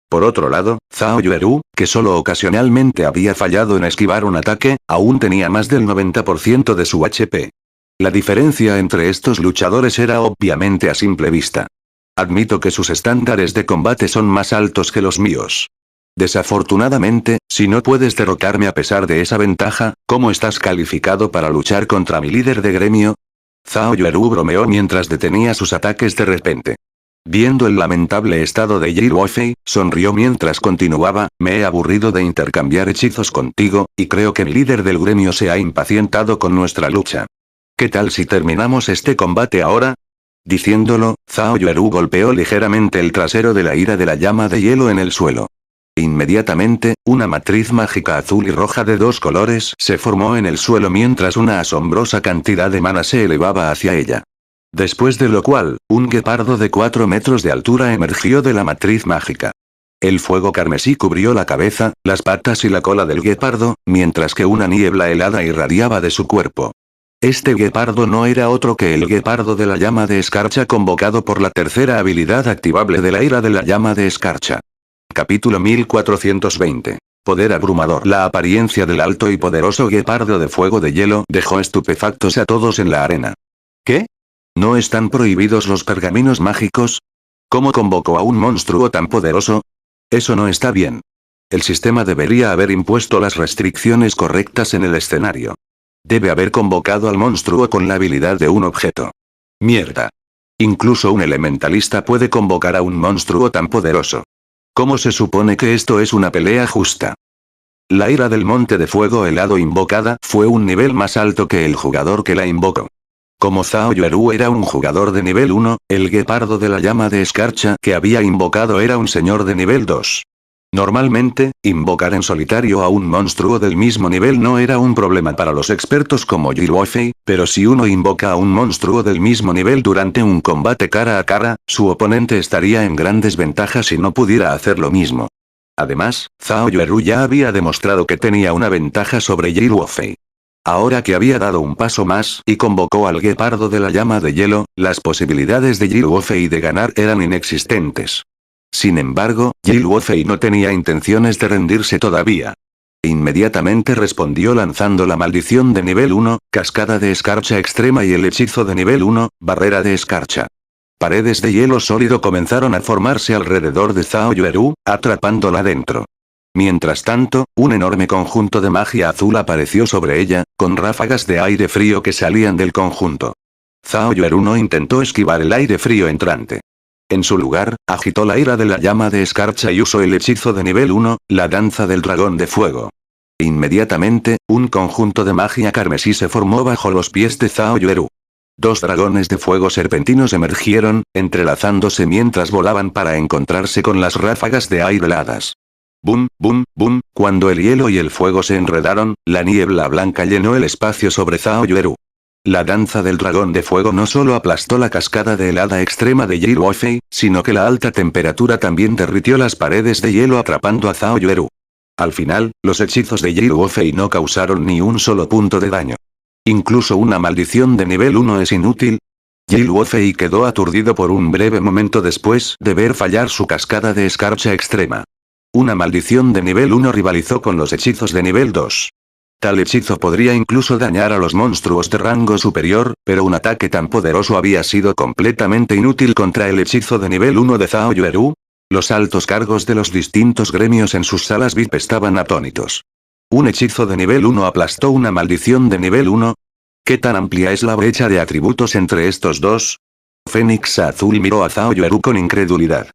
Por otro lado, Zhao Yueru, que solo ocasionalmente había fallado en esquivar un ataque, aún tenía más del 90% de su HP. La diferencia entre estos luchadores era obviamente a simple vista. Admito que sus estándares de combate son más altos que los míos. Desafortunadamente, si no puedes derrotarme a pesar de esa ventaja, ¿cómo estás calificado para luchar contra mi líder de gremio? Zhao Yueru bromeó mientras detenía sus ataques de repente. Viendo el lamentable estado de Yi Luofei, sonrió mientras continuaba, me he aburrido de intercambiar hechizos contigo, y creo que mi líder del gremio se ha impacientado con nuestra lucha. ¿Qué tal si terminamos este combate ahora? Diciéndolo, Zhao Yueru golpeó ligeramente el trasero de la ira de la llama de hielo en el suelo. Inmediatamente, una matriz mágica azul y roja de dos colores se formó en el suelo mientras una asombrosa cantidad de mana se elevaba hacia ella. Después de lo cual, un guepardo de 4 metros de altura emergió de la matriz mágica. El fuego carmesí cubrió la cabeza, las patas y la cola del guepardo, mientras que una niebla helada irradiaba de su cuerpo. Este guepardo no era otro que el guepardo de la llama de escarcha convocado por la tercera habilidad activable de la ira de la llama de escarcha. Capítulo 1420. Poder abrumador. La apariencia del alto y poderoso guepardo de fuego de hielo dejó estupefactos a todos en la arena. ¿Qué? ¿No están prohibidos los pergaminos mágicos? ¿Cómo convocó a un monstruo tan poderoso? Eso no está bien. El sistema debería haber impuesto las restricciones correctas en el escenario. Debe haber convocado al monstruo con la habilidad de un objeto. Mierda. Incluso un elementalista puede convocar a un monstruo tan poderoso. ¿Cómo se supone que esto es una pelea justa? La ira del monte de fuego helado invocada fue un nivel más alto que el jugador que la invocó. Como Zhao Yueru era un jugador de nivel 1, el guepardo de la llama de escarcha que había invocado era un señor de nivel 2. Normalmente, invocar en solitario a un monstruo del mismo nivel no era un problema para los expertos como Yi Luofei, pero si uno invoca a un monstruo del mismo nivel durante un combate cara a cara, su oponente estaría en gran desventaja si no pudiera hacer lo mismo. Además, Zhao Yueru ya había demostrado que tenía una ventaja sobre Yi Luofei. Ahora que había dado un paso más y convocó al guepardo de la llama de hielo, las posibilidades de Yi Luofei de ganar eran inexistentes. Sin embargo, Yi Luofei no tenía intenciones de rendirse todavía. Inmediatamente respondió lanzando la maldición de nivel 1, cascada de escarcha extrema y el hechizo de nivel 1, barrera de escarcha. Paredes de hielo sólido comenzaron a formarse alrededor de Zhao Yueru, atrapándola dentro. Mientras tanto, un enorme conjunto de magia azul apareció sobre ella, con ráfagas de aire frío que salían del conjunto. Zhao Yueru no intentó esquivar el aire frío entrante. En su lugar, agitó la ira de la llama de escarcha y usó el hechizo de nivel 1, la danza del dragón de fuego. Inmediatamente, un conjunto de magia carmesí se formó bajo los pies de Zhao Yueru. Dos dragones de fuego serpentinos emergieron, entrelazándose mientras volaban para encontrarse con las ráfagas de aire heladas. Bum, bum, bum, cuando el hielo y el fuego se enredaron, la niebla blanca llenó el espacio sobre Zhao Yueru. La danza del dragón de fuego no solo aplastó la cascada de helada extrema de Yi Luofei, sino que la alta temperatura también derritió las paredes de hielo atrapando a Zhao Yueru. Al final, los hechizos de Yi Luofei no causaron ni un solo punto de daño. ¿Incluso una maldición de nivel 1 es inútil? Yi Luofei quedó aturdido por un breve momento después de ver fallar su cascada de escarcha extrema. Una maldición de nivel 1 rivalizó con los hechizos de nivel 2. Tal hechizo podría incluso dañar a los monstruos de rango superior, pero un ataque tan poderoso había sido completamente inútil contra el hechizo de nivel 1 de Zhao Yueru. Los altos cargos de los distintos gremios en sus salas VIP estaban atónitos. ¿Un hechizo de nivel 1 aplastó una maldición de nivel 1? ¿Qué tan amplia es la brecha de atributos entre estos dos? Fénix Azul miró a Zhao Yueru con incredulidad.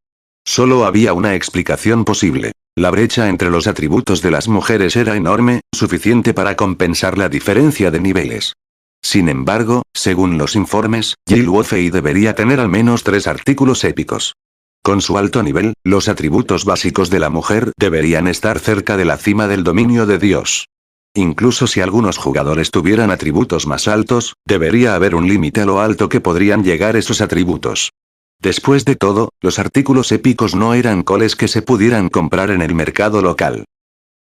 Solo había una explicación posible. La brecha entre los atributos de las mujeres era enorme, suficiente para compensar la diferencia de niveles. Sin embargo, según los informes, Yi Luofei debería tener al menos 3 artículos épicos. Con su alto nivel, los atributos básicos de la mujer deberían estar cerca de la cima del dominio de Dios. Incluso si algunos jugadores tuvieran atributos más altos, debería haber un límite a lo alto que podrían llegar esos atributos. Después de todo, los artículos épicos no eran coles que se pudieran comprar en el mercado local.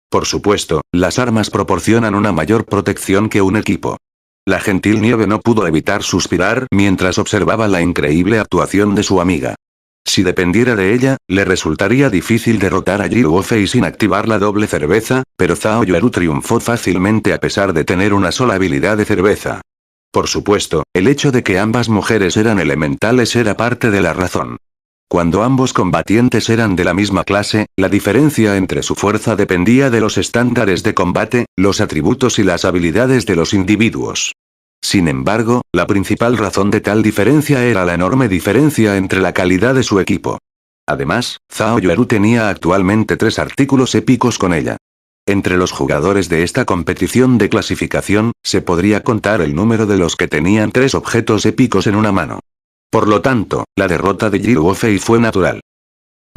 Por supuesto, las armas proporcionan una mayor protección que un equipo. La gentil Nieve no pudo evitar suspirar mientras observaba la increíble actuación de su amiga. Si dependiera de ella, le resultaría difícil derrotar a Yi Luofei sin activar la doble cerveza, pero Zhao Yueru triunfó fácilmente a pesar de tener una sola habilidad de cerveza. Por supuesto, el hecho de que ambas mujeres eran elementales era parte de la razón. Cuando ambos combatientes eran de la misma clase, la diferencia entre su fuerza dependía de los estándares de combate, los atributos y las habilidades de los individuos. Sin embargo, la principal razón de tal diferencia era la enorme diferencia entre la calidad de su equipo. Además, Zhao Yueru tenía actualmente 3 artículos épicos con ella. Entre los jugadores de esta competición de clasificación, se podría contar el número de los que tenían 3 objetos épicos en una mano. Por lo tanto, la derrota de Yi Luofei fue natural.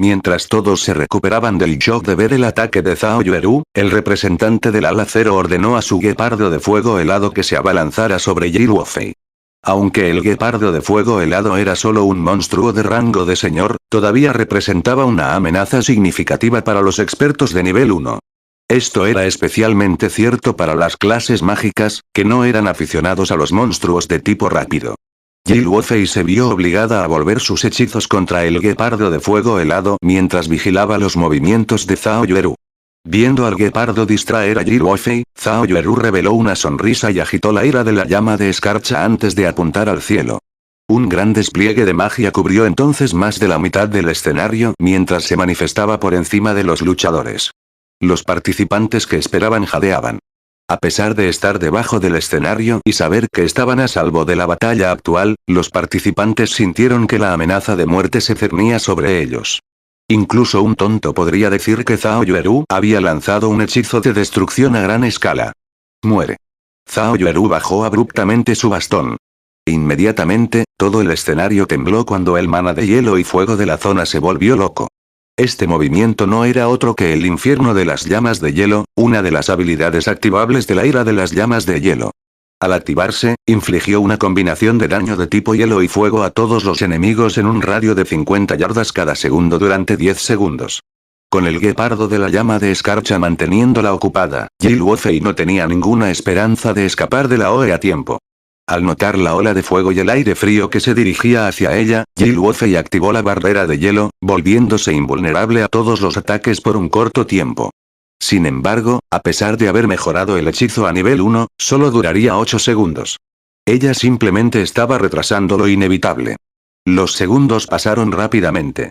Mientras todos se recuperaban del shock de ver el ataque de Zhao Yueru, el representante del ala cero ordenó a su guepardo de fuego helado que se abalanzara sobre Yi Luofei. Aunque el guepardo de fuego helado era solo un monstruo de rango de señor, todavía representaba una amenaza significativa para los expertos de nivel 1. Esto era especialmente cierto para las clases mágicas, que no eran aficionados a los monstruos de tipo rápido. Yi Luofei se vio obligada a volver sus hechizos contra el guepardo de fuego helado mientras vigilaba los movimientos de Zhao Yueru. Viendo al guepardo distraer a Yi Luofei, Zhao Yueru reveló una sonrisa y agitó la ira de la llama de escarcha antes de apuntar al cielo. Un gran despliegue de magia cubrió entonces más de la mitad del escenario mientras se manifestaba por encima de los luchadores. Los participantes que esperaban jadeaban. A pesar de estar debajo del escenario y saber que estaban a salvo de la batalla actual, los participantes sintieron que la amenaza de muerte se cernía sobre ellos. Incluso un tonto podría decir que Zhao Yueru había lanzado un hechizo de destrucción a gran escala. Muere. Zhao Yueru bajó abruptamente su bastón. Inmediatamente, todo el escenario tembló cuando el mana de hielo y fuego de la zona se volvió loco. Este movimiento no era otro que el infierno de las llamas de hielo, una de las habilidades activables de la ira de las llamas de hielo. Al activarse, infligió una combinación de daño de tipo hielo y fuego a todos los enemigos en un radio de 50 yardas cada segundo durante 10 segundos. Con el guepardo de la llama de escarcha manteniéndola ocupada, Yi Luofei no tenía ninguna esperanza de escapar de la OE a tiempo. Al notar la ola de fuego y el aire frío que se dirigía hacia ella, Yi Luofei activó la barrera de hielo, volviéndose invulnerable a todos los ataques por un corto tiempo. Sin embargo, a pesar de haber mejorado el hechizo a nivel 1, solo duraría 8 segundos. Ella simplemente estaba retrasando lo inevitable. Los segundos pasaron rápidamente.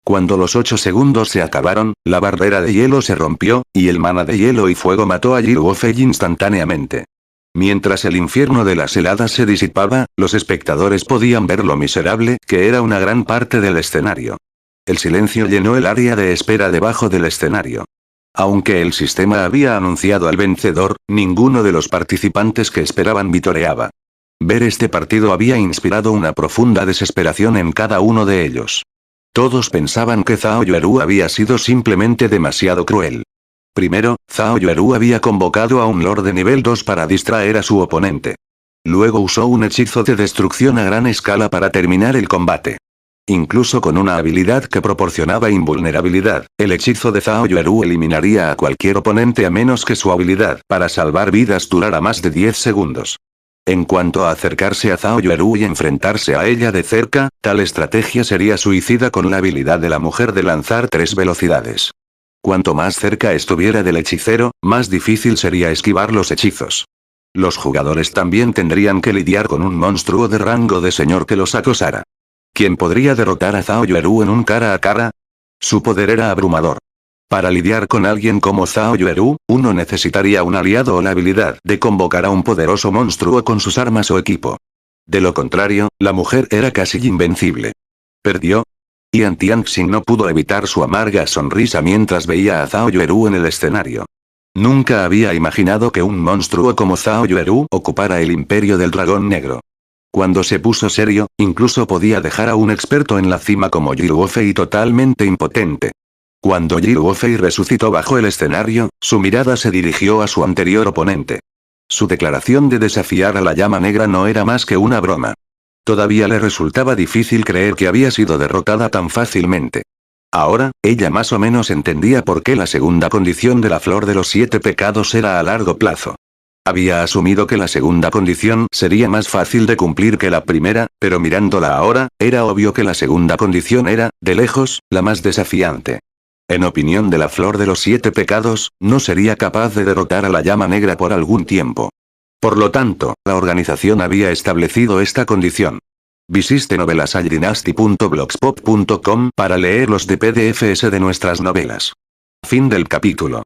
Cuando los 8 segundos se acabaron, la barrera de hielo se rompió, y el mana de hielo y fuego mató a Yi Luofei instantáneamente. Mientras el infierno de las heladas se disipaba, los espectadores podían ver lo miserable que era una gran parte del escenario. El silencio llenó el área de espera debajo del escenario. Aunque el sistema había anunciado al vencedor, ninguno de los participantes que esperaban vitoreaba. Ver este partido había inspirado una profunda desesperación en cada uno de ellos. Todos pensaban que Zhao Yueru había sido simplemente demasiado cruel. Primero, Zhao Yueru había convocado a un Lord de nivel 2 para distraer a su oponente. Luego usó un hechizo de destrucción a gran escala para terminar el combate. Incluso con una habilidad que proporcionaba invulnerabilidad, el hechizo de Zhao Yueru eliminaría a cualquier oponente a menos que su habilidad para salvar vidas durara más de 10 segundos. En cuanto a acercarse a Zhao Yueru y enfrentarse a ella de cerca, tal estrategia sería suicida con la habilidad de la mujer de lanzar 3 velocidades. Cuanto más cerca estuviera del hechicero, más difícil sería esquivar los hechizos. Los jugadores también tendrían que lidiar con un monstruo de rango de señor que los acosara. ¿Quién podría derrotar a Zhao Yueru en un cara a cara? Su poder era abrumador. Para lidiar con alguien como Zhao Yueru, uno necesitaría un aliado o la habilidad de convocar a un poderoso monstruo con sus armas o equipo. De lo contrario, la mujer era casi invencible. ¿Perdió? Yan Tianxing no pudo evitar su amarga sonrisa mientras veía a Zhao Yueru en el escenario. Nunca había imaginado que un monstruo como Zhao Yueru ocupara el imperio del dragón negro. Cuando se puso serio, incluso podía dejar a un experto en la cima como Yi Luofei totalmente impotente. Cuando Yi Luofei resucitó bajo el escenario, su mirada se dirigió a su anterior oponente. Su declaración de desafiar a la llama negra no era más que una broma. Todavía le resultaba difícil creer que había sido derrotada tan fácilmente. Ahora, ella más o menos entendía por qué la segunda condición de la flor de los 7 pecados era a largo plazo. Había asumido que la segunda condición sería más fácil de cumplir que la primera, pero mirándola ahora, era obvio que la segunda condición era, de lejos, la más desafiante. En opinión de la flor de los 7 pecados, no sería capaz de derrotar a la llama negra por algún tiempo. Por lo tanto, la organización había establecido esta condición. Visite novelasaldynasty.blogspot.com para leer los de PDFs de nuestras novelas. Fin del capítulo.